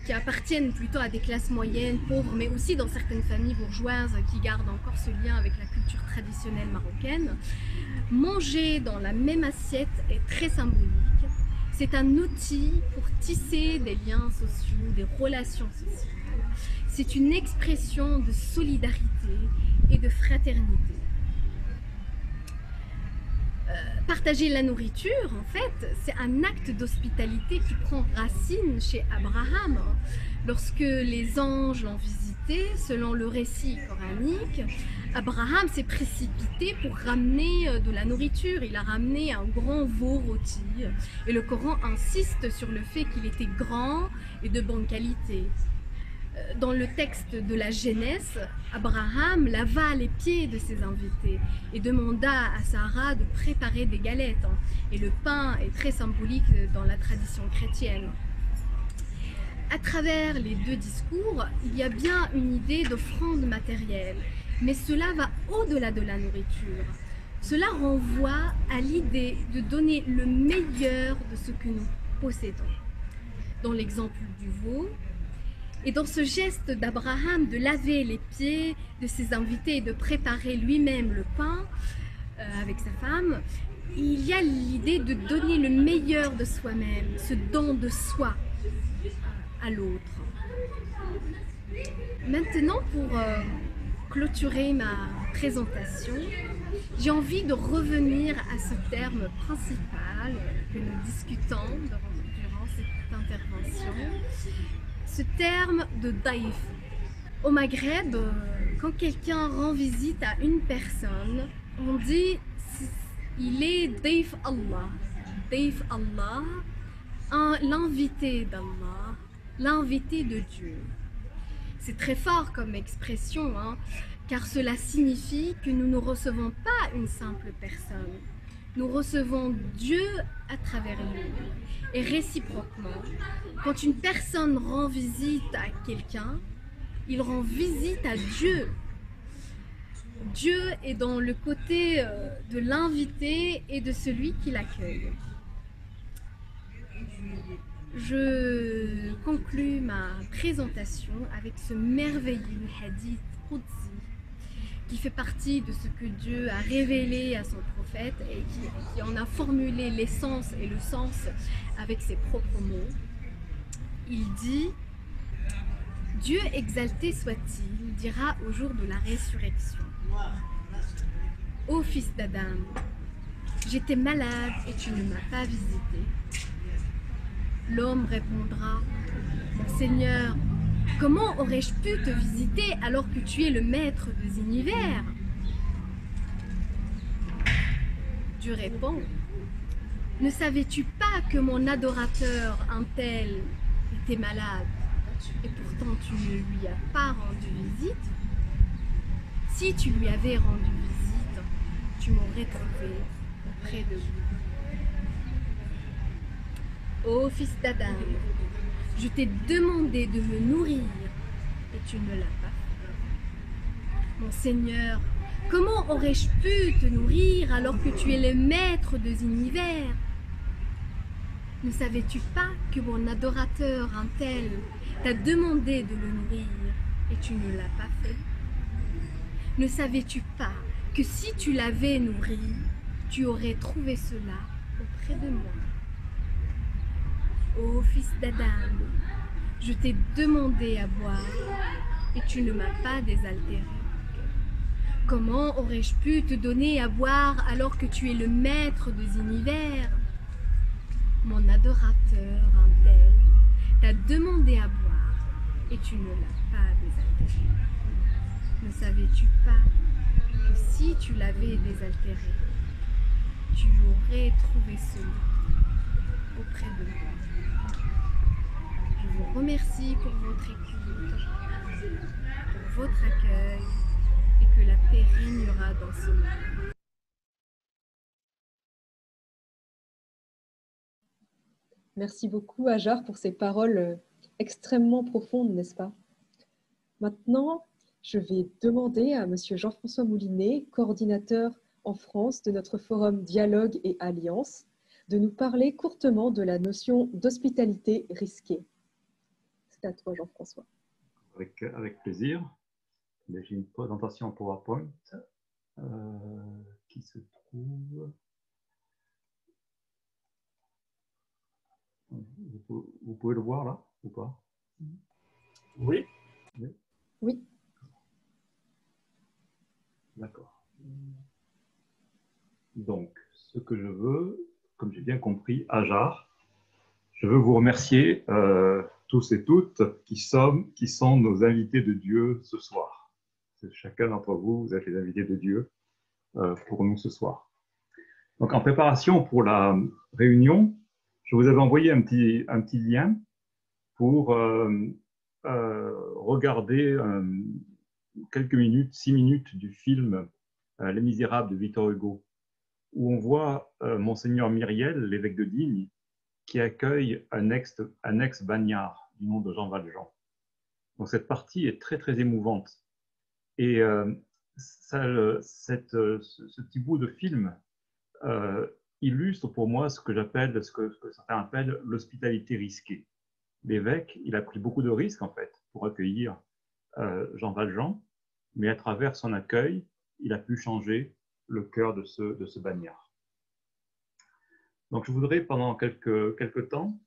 qui appartiennent plutôt à des classes moyennes, pauvres, mais aussi dans certaines familles bourgeoises qui gardent encore ce lien avec la culture traditionnelle marocaine, manger dans la même assiette est très symbolique. C'est un outil pour tisser des liens sociaux, des relations sociales. C'est une expression de solidarité et de fraternité. Partager la nourriture, en fait, c'est un acte d'hospitalité qui prend racine chez Abraham. Lorsque les anges l'ont visité, selon le récit coranique, Abraham s'est précipité pour ramener de la nourriture. Il a ramené un grand veau rôti. Et le Coran insiste sur le fait qu'il était grand et de bonne qualité. Dans le texte de la Genèse, Abraham lava les pieds de ses invités et demanda à Sarah de préparer des galettes. Et le pain est très symbolique dans la tradition chrétienne. À travers les deux discours, il y a bien une idée d'offrande matérielle, mais cela va au-delà de la nourriture. Cela renvoie à l'idée de donner le meilleur de ce que nous possédons. Dans l'exemple du veau, et dans ce geste d'Abraham de laver les pieds de ses invités et de préparer lui-même le pain avec sa femme, il y a l'idée de donner le meilleur de soi-même, ce don de soi à l'autre. Maintenant, pour clôturer ma présentation, j'ai envie de revenir à ce terme principal que nous discutons durant cette intervention. Ce terme de daïf. Au Maghreb, quand quelqu'un rend visite à une personne, on dit il est daïf Allah. Daïf Allah, l'invité d'Allah, l'invité de Dieu. C'est très fort comme expression, car cela signifie que nous ne recevons pas une simple personne. Nous recevons Dieu à travers lui. Et réciproquement, quand une personne rend visite à quelqu'un, il rend visite à Dieu. Dieu est dans le côté de l'invité et de celui qui l'accueille. Je conclus ma présentation avec ce merveilleux hadith Qudsi qui fait partie de ce que Dieu a révélé à son prophète et qui en a formulé l'essence et le sens avec ses propres mots. Il dit « Dieu exalté soit-il dira au jour de la résurrection. Ô fils d'Adam, j'étais malade et tu ne m'as pas visité. » L'homme répondra « Mon Seigneur, comment aurais-je pu te visiter alors que tu es le maître des univers ?» Dieu répond « Ne savais-tu pas que mon adorateur, un tel, était malade et pourtant tu ne lui as pas rendu visite? Si tu lui avais rendu visite, tu m'aurais trouvé auprès de lui. Ô fils d'Adam, je t'ai demandé de me nourrir et tu ne l'as pas fait. Mon Seigneur, comment aurais-je pu te nourrir alors que tu es le maître des univers? Ne savais-tu pas que mon adorateur, un tel, t'a demandé de le nourrir et tu ne l'as pas fait? Ne savais-tu pas que si tu l'avais nourri, tu aurais trouvé cela auprès de moi? Ô fils d'Adam, je t'ai demandé à boire et tu ne m'as pas désaltéré. Comment aurais-je pu te donner à boire alors que tu es le maître des univers? Mon adorateur, un tel, t'a demandé à boire et tu ne l'as pas désaltéré. Ne savais-tu pas que si tu l'avais désaltéré, tu aurais trouvé cela auprès de moi? Je vous remercie pour votre écoute pour votre accueil et que la paix régnera dans ce monde. Merci beaucoup, Hajar, pour ces paroles extrêmement profondes, n'est-ce pas? Maintenant, je vais demander à Monsieur Jean-François Moulinet, coordinateur en France de notre forum Dialogue et Alliance, de nous parler courtement de la notion d'hospitalité risquée. C'est à toi, Jean-François. Avec plaisir. J'ai une présentation PowerPoint qui se trouve... Vous pouvez le voir là ou pas? Oui. Oui. D'accord. Donc, ce que je veux, comme j'ai bien compris, Hajar, je veux vous remercier tous et toutes qui sont nos invités de Dieu ce soir. Chacun d'entre vous, vous êtes les invités de Dieu pour nous ce soir. Donc, en préparation pour la réunion, je vous avais envoyé un petit lien pour regarder quelques minutes, 6 minutes du film Les Misérables de Victor Hugo, où on voit Monseigneur Myriel, l'évêque de Digne, qui accueille un ex-bagnard du nom de Jean Valjean. Donc cette partie est très très émouvante. Et ce petit bout de film illustre pour moi ce que certains appellent l'hospitalité risquée. L'évêque, il a pris beaucoup de risques en fait pour accueillir Jean Valjean, mais à travers son accueil, il a pu changer le cœur de ce bagnard. Donc je voudrais pendant quelques temps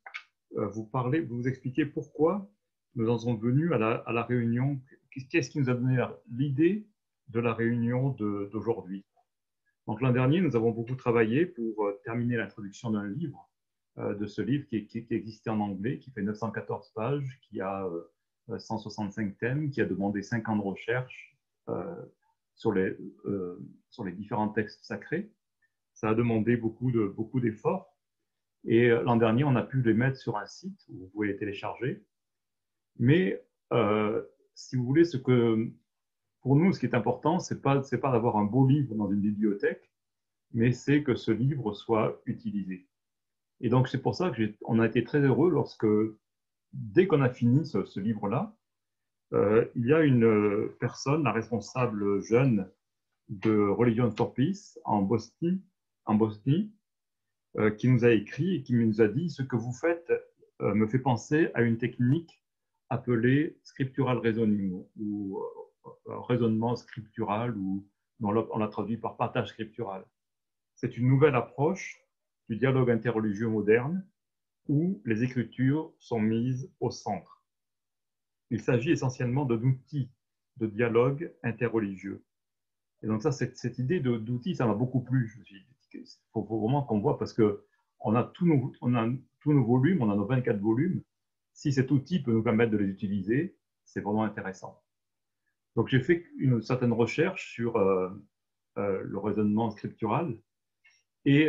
vous expliquer pourquoi nous en sommes venus à la réunion. Qu'est-ce qui nous a donné l'idée de la réunion d'aujourd'hui? Donc l'an dernier, nous avons beaucoup travaillé pour terminer l'introduction d'un livre, de ce livre qui existait en anglais, qui fait 914 pages, qui a 165 thèmes, qui a demandé 5 ans de recherche sur les différents textes sacrés. Ça a demandé beaucoup d'efforts. Et l'an dernier, on a pu les mettre sur un site où vous pouvez les télécharger. Mais si vous voulez, pour nous, ce qui est important, ce n'est pas d'avoir un beau livre dans une bibliothèque, mais c'est que ce livre soit utilisé. Et donc, c'est pour ça qu'on a été très heureux lorsque, dès qu'on a fini ce livre-là, il y a une personne, la responsable jeune de Religion for Peace en Bosnie, qui nous a écrit et qui nous a dit « Ce que vous faites me fait penser à une technique appelée scriptural reasoning » ou raisonnement scriptural, ou on l'a traduit par partage scriptural. C'est une nouvelle approche du dialogue interreligieux moderne où les Écritures sont mises au centre. Il s'agit essentiellement d'outils de dialogue interreligieux. Et donc ça, cette idée d'outils, ça m'a beaucoup plu. Il faut vraiment qu'on voit, parce qu'on a tous nos volumes, on a nos 24 volumes. Si cet outil peut nous permettre de les utiliser, c'est vraiment intéressant. Donc j'ai fait une certaine recherche sur le raisonnement scriptural, et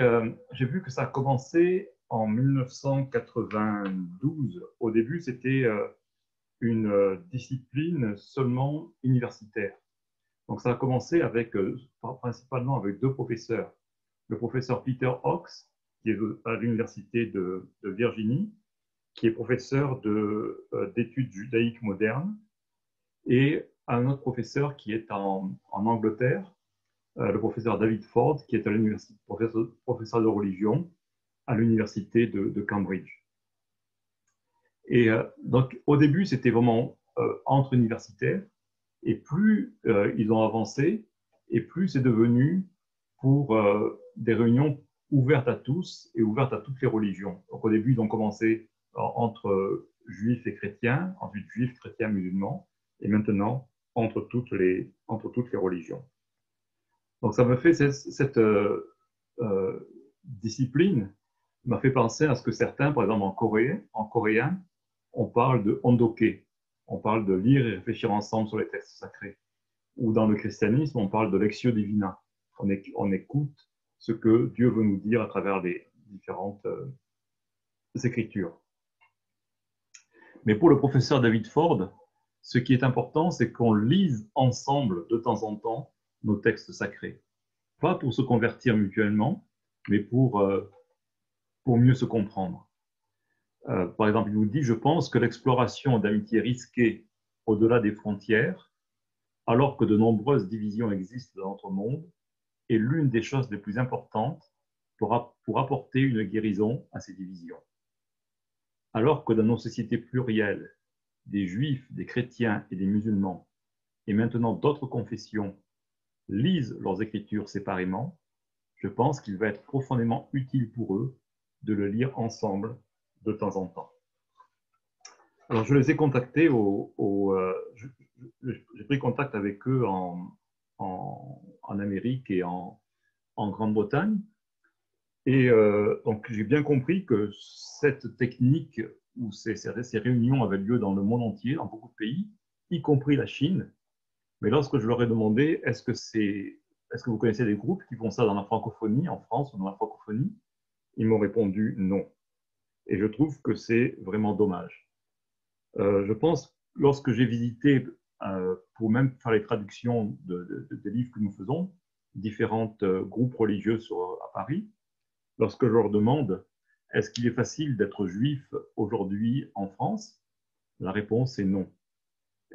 j'ai vu que ça a commencé en 1992. Au début, c'était une discipline seulement universitaire. Donc ça a commencé principalement avec 2 professeurs. Le professeur Peter Hawkes, qui est à l'université de Virginie, qui est professeur d'études judaïques modernes, et un autre professeur qui est en Angleterre, le professeur David Ford, qui est à l'université, professeur de religion à l'université de Cambridge. Et donc, au début, c'était vraiment entre universitaires, et plus ils ont avancé, et plus c'est devenu pour des réunions ouvertes à tous et ouvertes à toutes les religions. Donc, au début, ils ont commencé entre juifs et chrétiens, ensuite juifs, chrétiens, musulmans, et maintenant entre toutes les religions. Donc, ça me fait cette discipline m'a fait penser à ce que certains, par exemple en coréen, on parle de ondoke, on parle de lire et réfléchir ensemble sur les textes sacrés. Ou dans le christianisme, on parle de lectio divina. On écoute ce que Dieu veut nous dire à travers les différentes écritures. Mais pour le professeur David Ford, Ce qui est important, c'est qu'on lise ensemble de temps en temps nos textes sacrés. Pas pour se convertir mutuellement, mais pour mieux se comprendre. Par exemple, il nous dit « Je pense que l'exploration d'amitiés risquées au-delà des frontières, alors que de nombreuses divisions existent dans notre monde, est l'une des choses les plus importantes pour apporter une guérison à ces divisions. Alors que dans nos sociétés plurielles, des juifs, des chrétiens et des musulmans, et maintenant d'autres confessions, lisent leurs écritures séparément, je pense qu'il va être profondément utile pour eux de le lire ensemble de temps en temps. » Alors, je les ai contactés, j'ai pris contact avec eux en Amérique et en Grande-Bretagne. Et donc, j'ai bien compris que cette technique où ces réunions avaient lieu dans le monde entier, dans beaucoup de pays, y compris la Chine. Mais lorsque je leur ai demandé, est-ce que vous connaissez des groupes qui font ça dans la francophonie, en France ou dans la francophonie, ils m'ont répondu non. Et je trouve que c'est vraiment dommage. Je pense, lorsque j'ai visité, pour même faire les traductions des livres que nous faisons, différents groupes religieux à Paris, lorsque je leur demande « Est-ce qu'il est facile d'être juif aujourd'hui en France ?» La réponse est non.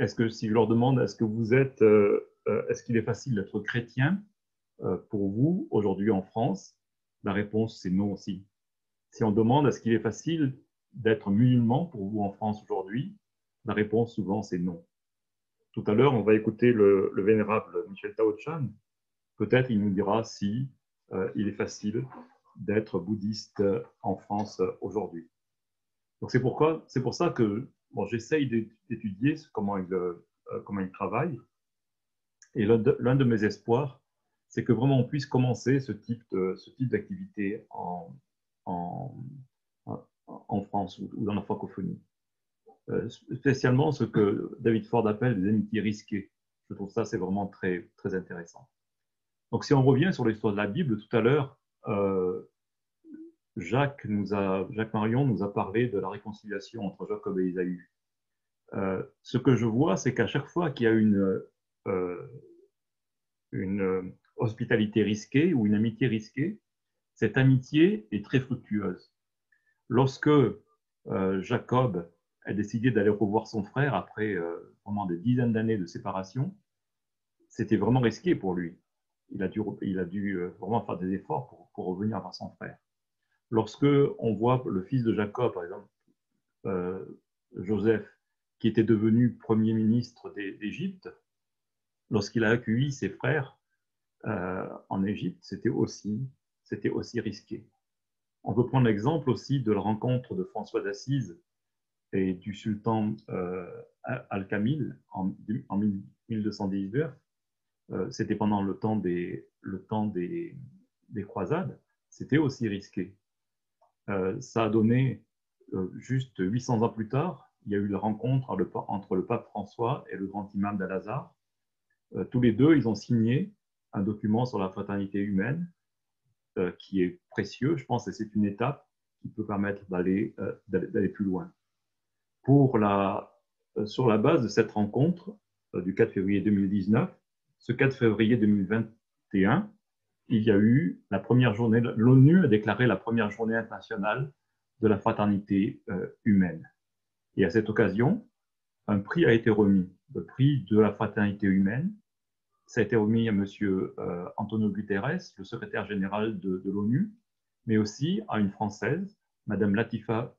Si je leur demande « Est-ce qu'il est facile d'être chrétien pour vous aujourd'hui en France ?» La réponse c'est non aussi. Si on demande « Est-ce qu'il est facile d'être musulman pour vous en France aujourd'hui ?» La réponse souvent c'est non. Tout à l'heure, on va écouter le vénérable Michel Tao Chan. Peut-être il nous dira si il est facile d'être bouddhiste en France aujourd'hui. Donc c'est pour ça que j'essaye d'étudier comment il travaille. Et l'un de mes espoirs, c'est que vraiment on puisse commencer ce type d'activité en France ou dans la francophonie. Spécialement ce que David Ford appelle des amitiés risquées. Je trouve ça, c'est vraiment très, très intéressant. Donc si on revient sur l'histoire de la Bible, tout à l'heure, Jacques Marion nous a parlé de la réconciliation entre Jacob et Ésaü. Ce que je vois, c'est qu'à chaque fois qu'il y a une hospitalité risquée ou une amitié risquée, cette amitié est très fructueuse. Lorsque Jacob a décidé d'aller revoir son frère après vraiment des dizaines d'années de séparation, c'était vraiment risqué pour lui. Il a dû vraiment faire des efforts pour revenir vers son frère. Lorsque on voit le fils de Jacob, par exemple, Joseph, qui était devenu premier ministre d'Égypte, lorsqu'il a accueilli ses frères en Égypte, c'était aussi risqué. On peut prendre l'exemple aussi de la rencontre de François d'Assise et du sultan Al-Kamil en 1219. C'était pendant le temps des croisades. C'était aussi risqué. Ça a donné, juste 800 ans plus tard, il y a eu la rencontre entre le pape François et le grand imam d'Al-Azhar. Tous les deux, ils ont signé un document sur la fraternité humaine qui est précieux, je pense, et c'est une étape qui peut permettre d'aller plus loin. Sur la base de cette rencontre du 4 février 2019, ce 4 février 2021, il y a eu la première journée, l'ONU a déclaré la première journée internationale de la fraternité humaine. Et à cette occasion, un prix a été remis, le prix de la fraternité humaine. Ça a été remis à M. Antonio Guterres, le secrétaire général de l'ONU, mais aussi à une Française, Mme Latifa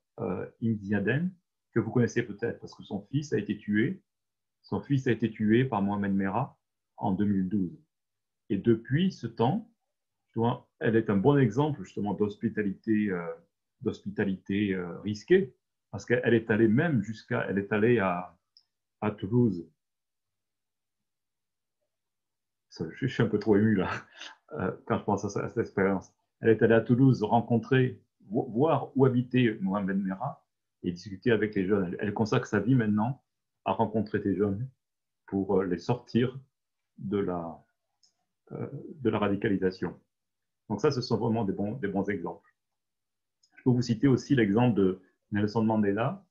Indiaden, que vous connaissez peut-être parce que son fils a été tué. Son fils a été tué par Mohamed Merah en 2012. Et depuis ce temps, elle est un bon exemple justement d'hospitalité risquée, parce qu'elle est allée même elle est allée à Toulouse. Je suis un peu trop ému là, quand je pense à cette expérience. Elle est allée à Toulouse rencontrer, voir où habitait Mohamed Merah et discuter avec les jeunes. Elle consacre sa vie maintenant à rencontrer des jeunes pour les sortir de la radicalisation. Donc ça, ce sont vraiment des bons exemples. Je peux vous citer aussi l'exemple de Nelson Mandela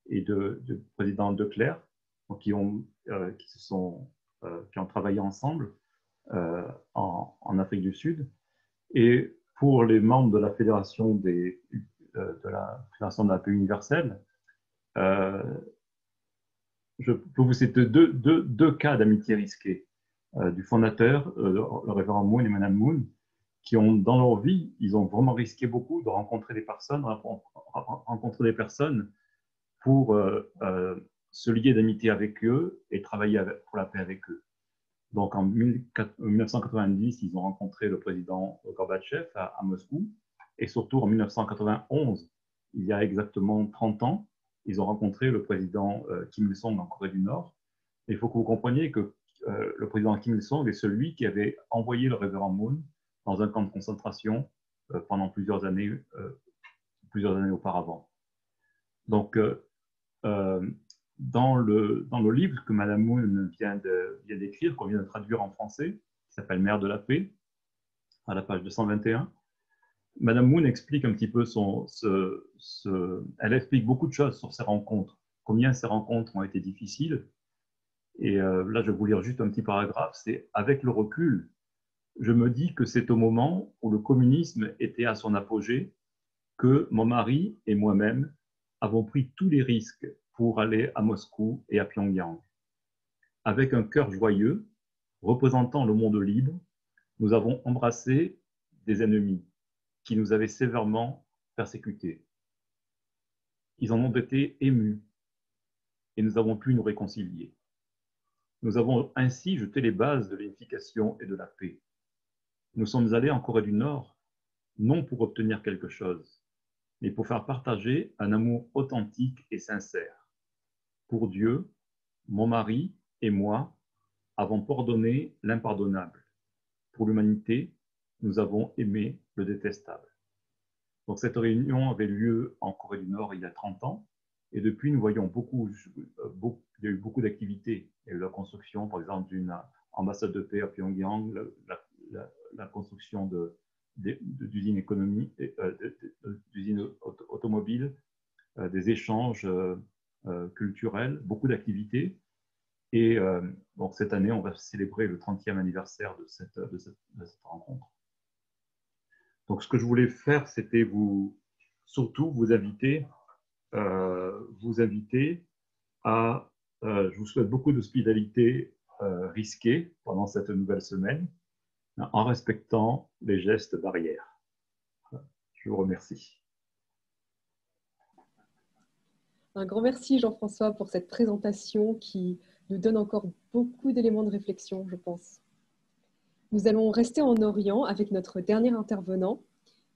et du président De Klerk, donc qui ont travaillé ensemble en Afrique du Sud. Et pour les membres de la Fédération de la paix universelle, je peux vous citer deux cas d'amitié risquée du fondateur, le révérend Moon et Madame Moon, qui ont, dans leur vie, ils ont vraiment risqué beaucoup de rencontrer des personnes, pour se lier d'amitié avec eux et travailler pour la paix avec eux. Donc en 1990, ils ont rencontré le président Gorbatchev à Moscou, et surtout en 1991, il y a exactement 30 ans, ils ont rencontré le président Kim Il-sung en Corée du Nord. Et il faut que vous compreniez que le président Kim Il-sung est celui qui avait envoyé le révérend Moon dans un camp de concentration pendant plusieurs années auparavant. Donc, dans le livre que Madame Moon vient d'écrire, qu'on vient de traduire en français, qui s'appelle Mère de la paix, à la page 221, Madame Moon explique un petit peu elle explique beaucoup de choses sur ces rencontres, combien ces rencontres ont été difficiles. Et là, je vais vous lire juste un petit paragraphe. C'est « Avec le recul, je me dis que c'est au moment où le communisme était à son apogée que mon mari et moi-même avons pris tous les risques pour aller à Moscou et à Pyongyang. Avec un cœur joyeux, représentant le monde libre, nous avons embrassé des ennemis qui nous avaient sévèrement persécutés. Ils en ont été émus et nous avons pu nous réconcilier. Nous avons ainsi jeté les bases de l'unification et de la paix. Nous sommes allés en Corée du Nord, non pour obtenir quelque chose, mais pour faire partager un amour authentique et sincère. Pour Dieu, mon mari et moi avons pardonné l'impardonnable. Pour l'humanité, nous avons aimé le détestable. » Donc cette réunion avait lieu en Corée du Nord il y a 30 ans, et depuis nous voyons il y a eu beaucoup d'activités. Il y a eu la construction, par exemple, d'une ambassade de paix à Pyongyang, la construction d'usines économiques, d'usines automobiles, des échanges culturels, beaucoup d'activités. Et donc cette année, on va célébrer le 30e anniversaire de cette rencontre. Donc ce que je voulais faire, c'était surtout vous inviter à... je vous souhaite beaucoup d'hospitalité risquée pendant cette nouvelle semaine, en respectant les gestes barrières. Je vous remercie. Un grand merci Jean-François pour cette présentation qui nous donne encore beaucoup d'éléments de réflexion, je pense. Nous allons rester en Orient avec notre dernier intervenant.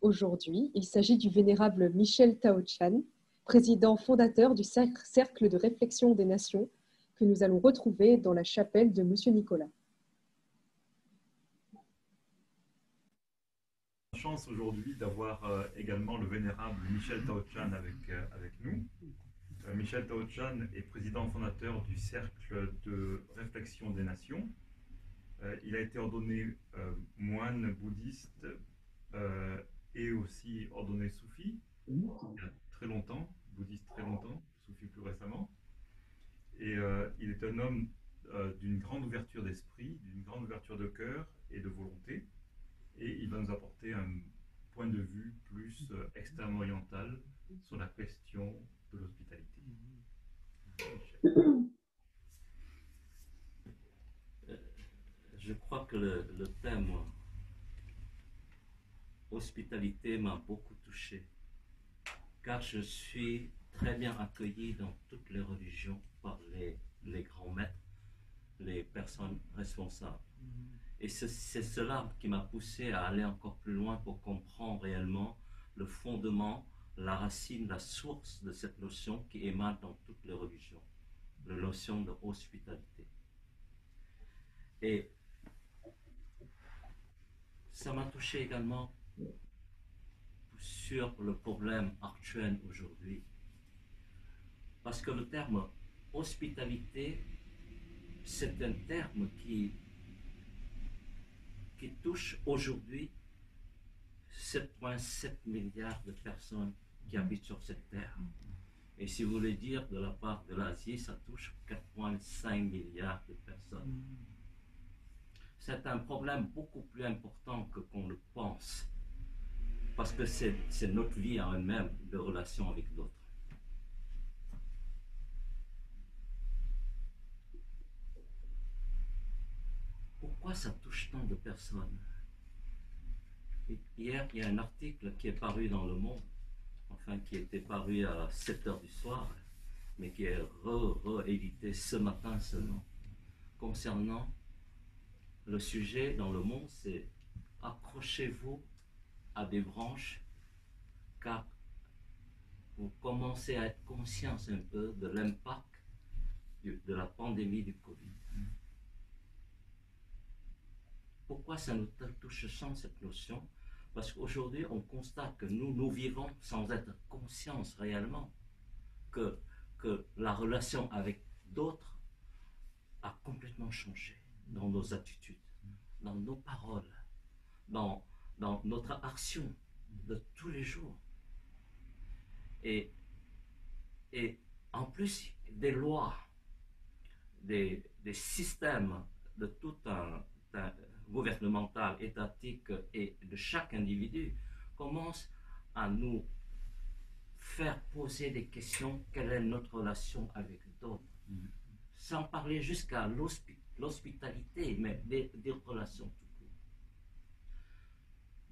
Aujourd'hui, il s'agit du vénérable Michel Tao-Chan, président fondateur du Cercle de réflexion des nations, que nous allons retrouver dans la chapelle de Monsieur Nicolas. Chance aujourd'hui d'avoir également le vénérable Michel Tao-Chan avec nous. Michel Tao-Chan est président fondateur du Cercle de réflexion des nations. Il a été ordonné moine bouddhiste et aussi ordonné soufi il y a très longtemps, bouddhiste très longtemps, soufi plus récemment. Et il est un homme d'une grande ouverture d'esprit, d'une grande ouverture de cœur et de volonté. Et il va nous apporter un point de vue plus extrêmement oriental sur la question de l'hospitalité. Je crois que le thème hospitalité m'a beaucoup touché, car je suis très bien accueilli dans toutes les religions par les grands maîtres, les personnes responsables. Et c'est cela qui m'a poussé à aller encore plus loin pour comprendre réellement le fondement, la racine, la source de cette notion qui émane dans toutes les religions, la notion de hospitalité. Et ça m'a touché également sur le problème actuel aujourd'hui, parce que le terme hospitalité, c'est un terme qui touche aujourd'hui 7,7 milliards de personnes qui habitent sur cette terre. Et si vous voulez dire de la part de l'Asie, ça touche 4,5 milliards de personnes. C'est un problème beaucoup plus important que qu'on le pense, parce que c'est notre vie en elle-même de relation avec d'autres. Pourquoi ça touche tant de personnes? Hier, il y a un article qui est paru dans Le Monde, enfin qui était paru à 7 h du soir, mais qui est réédité ce matin seulement, concernant le sujet dans Le Monde, c'est « Accrochez-vous à des branches, car vous commencez à être conscients un peu de l'impact de la pandémie du Covid. » Pourquoi ça nous touche sans cette notion? Parce qu'aujourd'hui, on constate que nous vivons sans être conscients réellement que la relation avec d'autres a complètement changé dans nos attitudes, dans nos paroles, dans notre action de tous les jours. Et en plus, des lois, des systèmes de tout un gouvernemental, étatique et de chaque individu commence à nous faire poser des questions. Quelle est notre relation avec d'autres? Sans parler jusqu'à l'hospitalité, mais des relations tout court.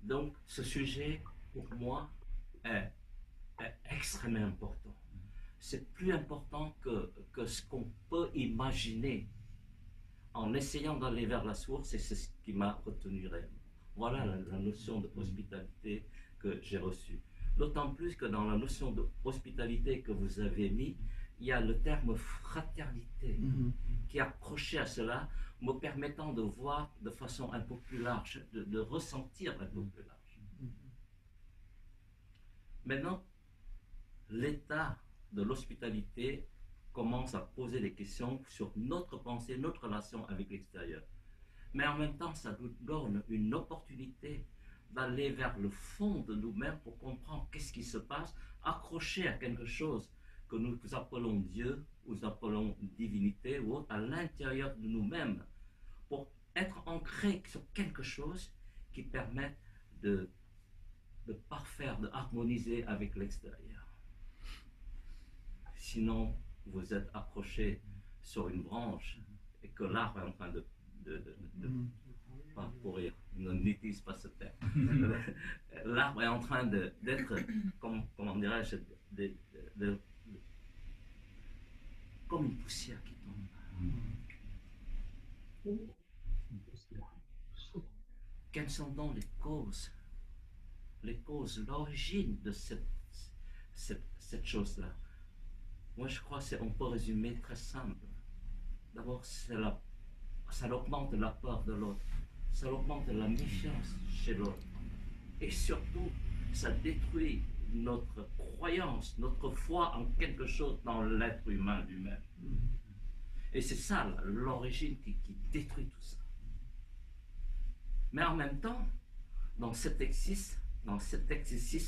Donc, ce sujet, pour moi, est extrêmement important. C'est plus important que ce qu'on peut imaginer. En essayant d'aller vers la source, et c'est ce qui m'a retenu réellement. Voilà la notion de hospitalité que j'ai reçue. D'autant plus que dans la notion de hospitalité que vous avez mis, il y a le terme fraternité qui est accroché à cela, me permettant de voir de façon un peu plus large, de ressentir un peu plus large. Maintenant, l'état de l'hospitalité commence à poser des questions sur notre pensée, notre relation avec l'extérieur. Mais en même temps, ça nous donne une opportunité d'aller vers le fond de nous-mêmes pour comprendre qu'est-ce qui se passe, accroché à quelque chose que nous appelons Dieu, ou nous appelons divinité, ou autre, à l'intérieur de nous-mêmes, pour être ancré sur quelque chose qui permette de parfaire, de harmoniser avec l'extérieur. Sinon, vous êtes accroché sur une branche et que l'arbre est en train de pas pourrir, ne n'utilise pas ce terme. L'arbre est en train d'être, comment dirais-je, comme une poussière qui tombe. Quelles sont donc les causes, l'origine de cette chose-là? Moi, je crois qu'on peut résumer très simple. D'abord, ça augmente la peur de l'autre, ça augmente la méfiance chez l'autre. Et surtout, ça détruit notre croyance, notre foi en quelque chose dans l'être humain lui-même. Et c'est ça l'origine qui détruit tout ça. Mais en même temps, dans cet exercice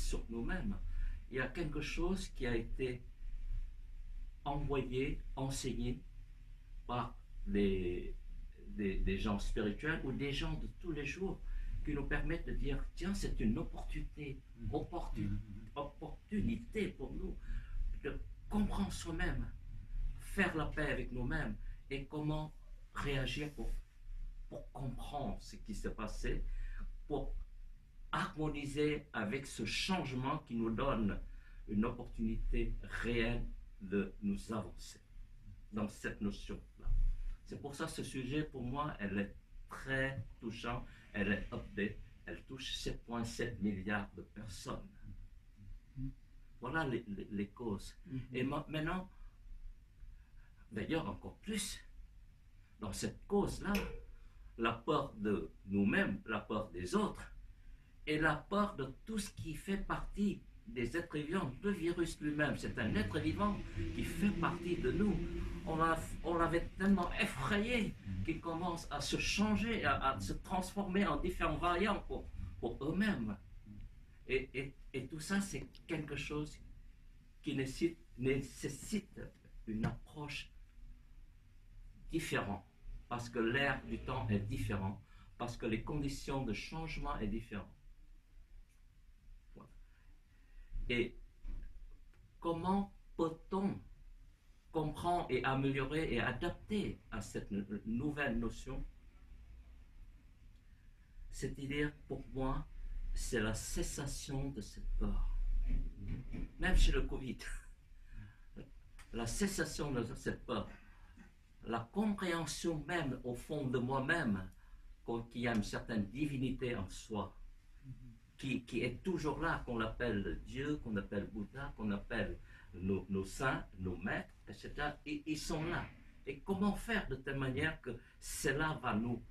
sur nous-mêmes, il y a quelque chose qui a été envoyé, enseigné par des gens spirituels ou des gens de tous les jours qui nous permettent de dire, tiens, c'est une opportunité pour nous de comprendre soi-même, faire la paix avec nous-mêmes et comment réagir pour comprendre ce qui s'est passé, pour harmoniser avec ce changement qui nous donne une opportunité réelle de nous avancer dans cette notion-là. C'est pour ça que ce sujet, pour moi, elle est très touchant, elle est update, elle touche 7,7 milliards de personnes. Voilà les causes. Et maintenant, d'ailleurs encore plus, dans cette cause-là, la peur de nous-mêmes, la peur des autres, et la peur de tout ce qui fait partie des êtres vivants. Le virus lui-même, c'est un être vivant qui fait partie de nous. On l'avait tellement effrayé qu'ils commencent à se changer, à se transformer en différents variants pour eux-mêmes. Et tout ça, c'est quelque chose qui nécessite une approche différente, parce que l'air du temps est différent, parce que les conditions de changement sont différentes. Voilà. Et comment peut-on comprendre et améliorer et adapter à cette nouvelle notion? C'est-à-dire, pour moi, c'est la cessation de cette peur. Même chez le Covid, la cessation de cette peur, la compréhension même au fond de moi-même qu'il y a une certaine divinité en soi, qui est toujours là, qu'on appelle Dieu, qu'on appelle Bouddha, qu'on appelle nos saints, nos maîtres, etc. Et ils sont là. Et comment faire de telle manière que cela va nous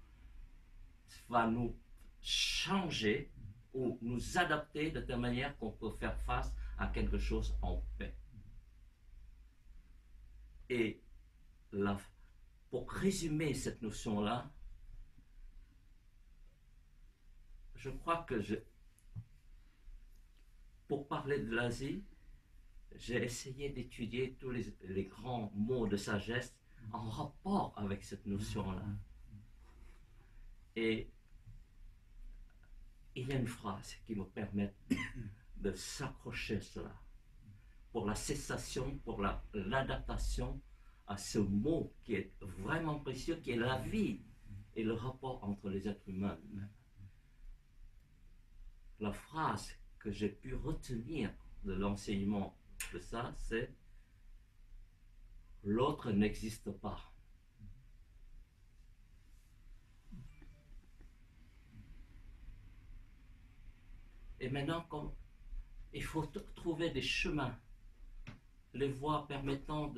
changer ou nous adapter de telle manière qu'on peut faire face à quelque chose en paix. Et pour résumer cette notion-là, je crois que pour parler de l'Asie, j'ai essayé d'étudier tous les grands mots de sagesse en rapport avec cette notion-là. Et il y a une phrase qui me permet de s'accrocher à cela, pour la cessation, pour l'adaptation à ce mot qui est vraiment précieux, qui est la vie et le rapport entre les êtres humains. La phrase que j'ai pu retenir de l'enseignement de ça, c'est « l'autre n'existe pas ». Et maintenant, il faut trouver des chemins, les voies permettant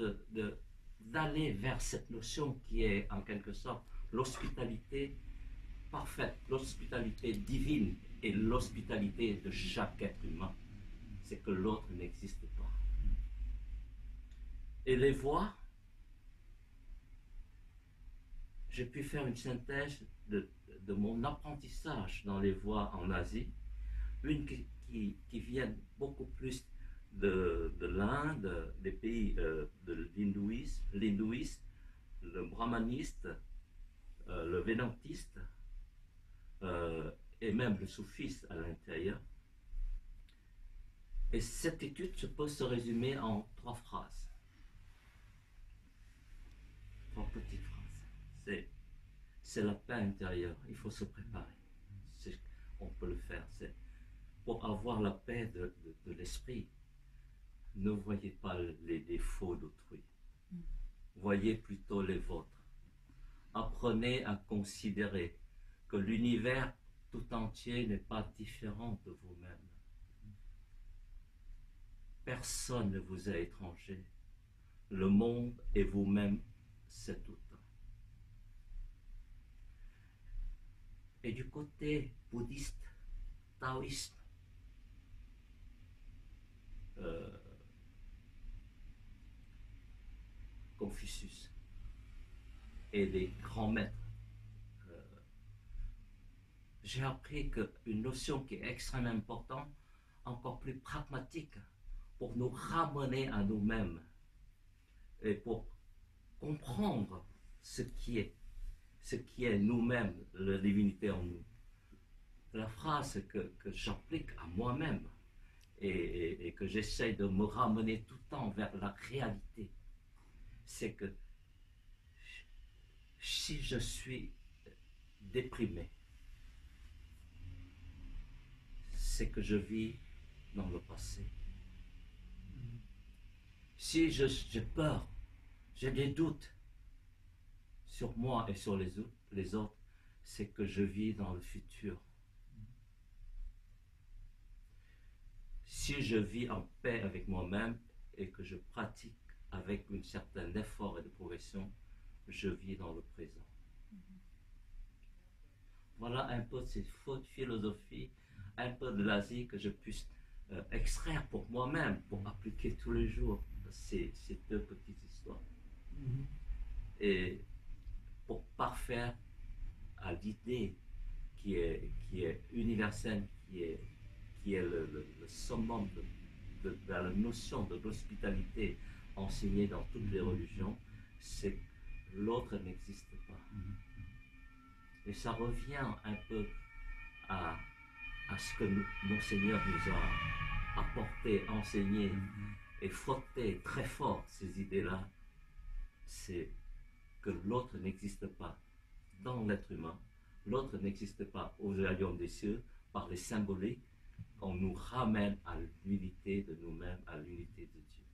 d'aller vers cette notion qui est en quelque sorte l'hospitalité parfaite, l'hospitalité divine et l'hospitalité de chaque être humain. C'est que l'autre n'existe pas. Et les voies, j'ai pu faire une synthèse de mon apprentissage dans les voies en Asie, une qui vient beaucoup plus de l'Inde, des pays de l'hindouisme, le brahmaniste, le védantiste, et même le soufisme à l'intérieur. Et cette étude peut se résumer en 3 phrases. 3 petites phrases. C'est la paix intérieure. Il faut se préparer. On peut le faire. Pour avoir la paix de l'esprit, ne voyez pas les défauts d'autrui. Voyez plutôt les vôtres. Apprenez à considérer que l'univers tout entier n'est pas différent de vous-même. Personne ne vous est étranger. Le monde et vous-même, c'est tout un. Et du côté bouddhiste, taoïste, Confucius et des grands maîtres, j'ai appris qu'une notion qui est extrêmement importante, encore plus pragmatique, pour nous ramener à nous-mêmes et pour comprendre ce qui est nous-mêmes, la divinité en nous. La phrase que j'applique à moi-même et que j'essaie de me ramener tout le temps vers la réalité, c'est que si je suis déprimé, c'est que je vis dans le passé. Si j'ai peur, j'ai des doutes sur moi et sur les autres, c'est que je vis dans le futur. Si je vis en paix avec moi-même et que je pratique avec un certain effort et de progression, je vis dans le présent. Voilà un peu cette philosophie, un peu de l'Asie que je puisse extraire pour moi-même, pour appliquer tous les jours ces 2 petites histoires. Et pour parfaire à l'idée qui est universelle, qui est le summum la notion de l'hospitalité enseignée dans toutes les religions, c'est que l'autre n'existe pas. Et ça revient un peu à ce que Monseigneur nous a apporté, enseigné et frotté très fort ces idées-là, c'est que l'autre n'existe pas dans l'être humain, l'autre n'existe pas au royaume des cieux. Par les symboliques, on nous ramène à l'unité de nous-mêmes, à l'unité de Dieu.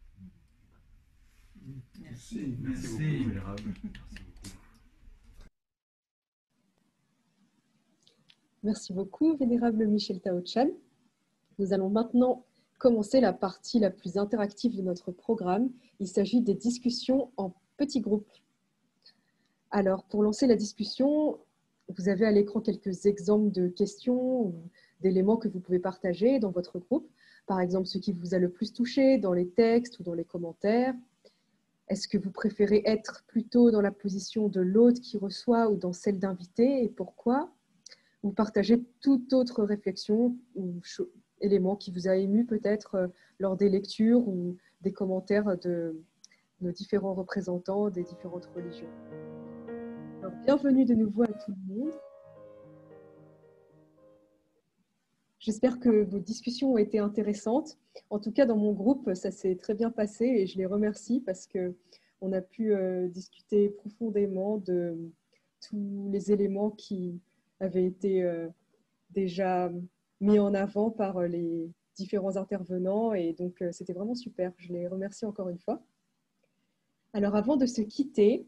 Merci, merci beaucoup, Vénérable. Merci beaucoup. Merci beaucoup, Vénérable Michel Tao-Chan. Nous allons maintenant commencer la partie la plus interactive de notre programme. Il s'agit des discussions en petits groupes. Alors, pour lancer la discussion, vous avez à l'écran quelques exemples de questions ou d'éléments que vous pouvez partager dans votre groupe. Par exemple, ce qui vous a le plus touché dans les textes ou dans les commentaires. Est-ce que vous préférez être plutôt dans la position de l'hôte qui reçoit ou dans celle d'invité et pourquoi? Vous partagez toute autre réflexion ou élément qui vous a ému peut-être lors des lectures ou des commentaires de nos différents représentants des différentes religions. Alors, bienvenue de nouveau à tout le monde. J'espère que vos discussions ont été intéressantes. En tout cas, dans mon groupe, ça s'est très bien passé et je les remercie parce qu'on a pu discuter profondément de tous les éléments qui avaient été déjà mis en avant par les différents intervenants et donc c'était vraiment super. Je les remercie encore une fois. Alors avant de se quitter,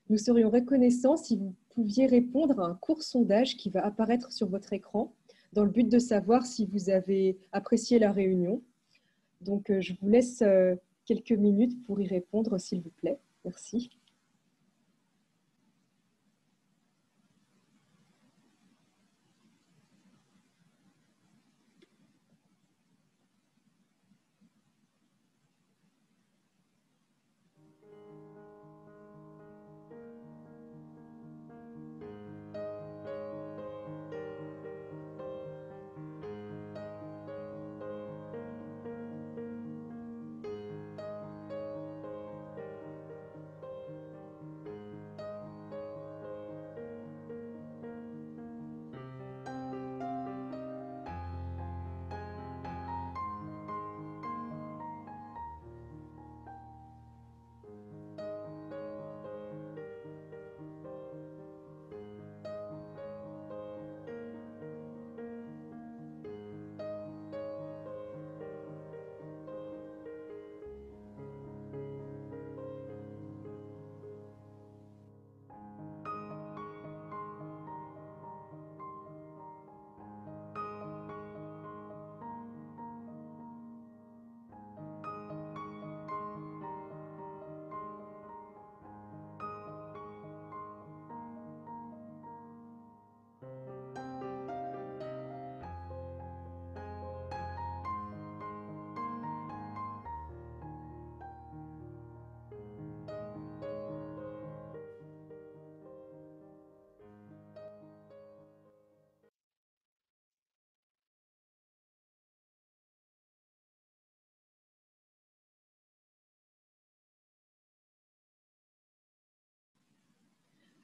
nous serions reconnaissants si vous pouviez répondre à un court sondage qui va apparaître sur votre écran dans le but de savoir si vous avez apprécié la réunion. Donc je vous laisse quelques minutes pour y répondre s'il vous plaît. Merci.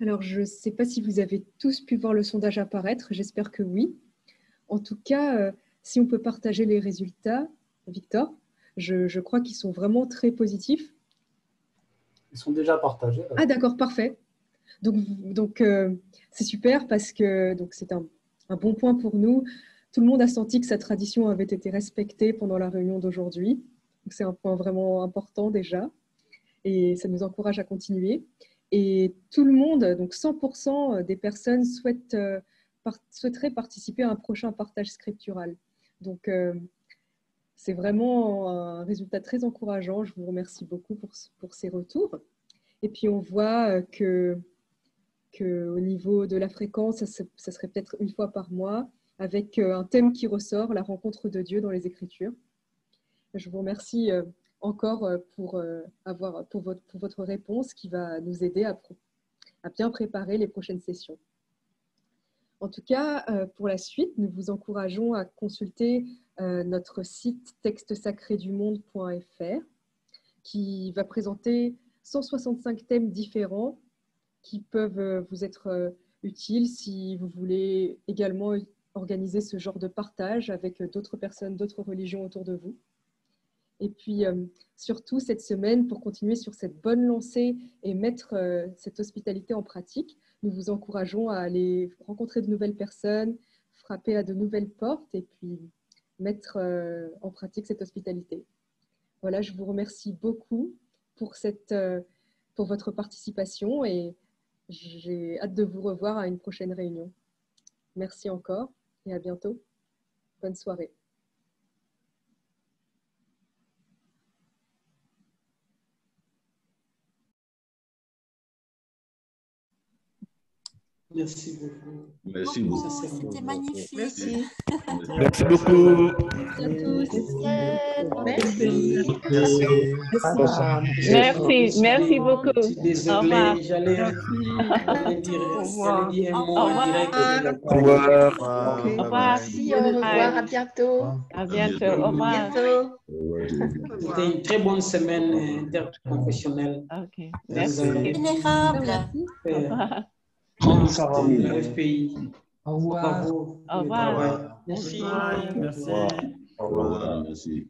Alors, je ne sais pas si vous avez tous pu voir le sondage apparaître, j'espère que oui. En tout cas, si on peut partager les résultats, Victor, je crois qu'ils sont vraiment très positifs. Ils sont déjà partagés. Ah d'accord, parfait. Donc c'est super parce que c'est un bon point pour nous. Tout le monde a senti que sa tradition avait été respectée pendant la réunion d'aujourd'hui. C'est un point vraiment important déjà et ça nous encourage à continuer. Et tout le monde, donc 100% des personnes souhaiteraient participer à un prochain partage scriptural. Donc, c'est vraiment un résultat très encourageant. Je vous remercie beaucoup pour ces retours. Et puis, on voit qu'au niveau de la fréquence, ça serait peut-être une fois par mois, avec un thème qui ressort, la rencontre de Dieu dans les Écritures. Je vous remercie encore pour votre réponse qui va nous aider à bien préparer les prochaines sessions. En tout cas, pour la suite, nous vous encourageons à consulter notre site textesacrédumonde.fr qui va présenter 165 thèmes différents qui peuvent vous être utiles si vous voulez également organiser ce genre de partage avec d'autres personnes, d'autres religions autour de vous. Et puis, surtout, cette semaine, pour continuer sur cette bonne lancée et mettre cette hospitalité en pratique, nous vous encourageons à aller rencontrer de nouvelles personnes, frapper à de nouvelles portes et puis mettre en pratique cette hospitalité. Voilà, je vous remercie beaucoup pour votre participation et j'ai hâte de vous revoir à une prochaine réunion. Merci encore et à bientôt. Bonne soirée. Merci beaucoup. Merci beaucoup. C'était magnifique. Merci. Merci beaucoup. Merci. Merci beaucoup. Désolé, j'allais dire un mot direct. Au revoir. Au revoir. Merci, au revoir, à bientôt. À bientôt. Au revoir. C'était une très bonne semaine interconfessionnelle. Ok. Merci. Vénérable. Le FPI. Au revoir. Bravo. Au revoir. Merci. Merci. Au revoir. Merci.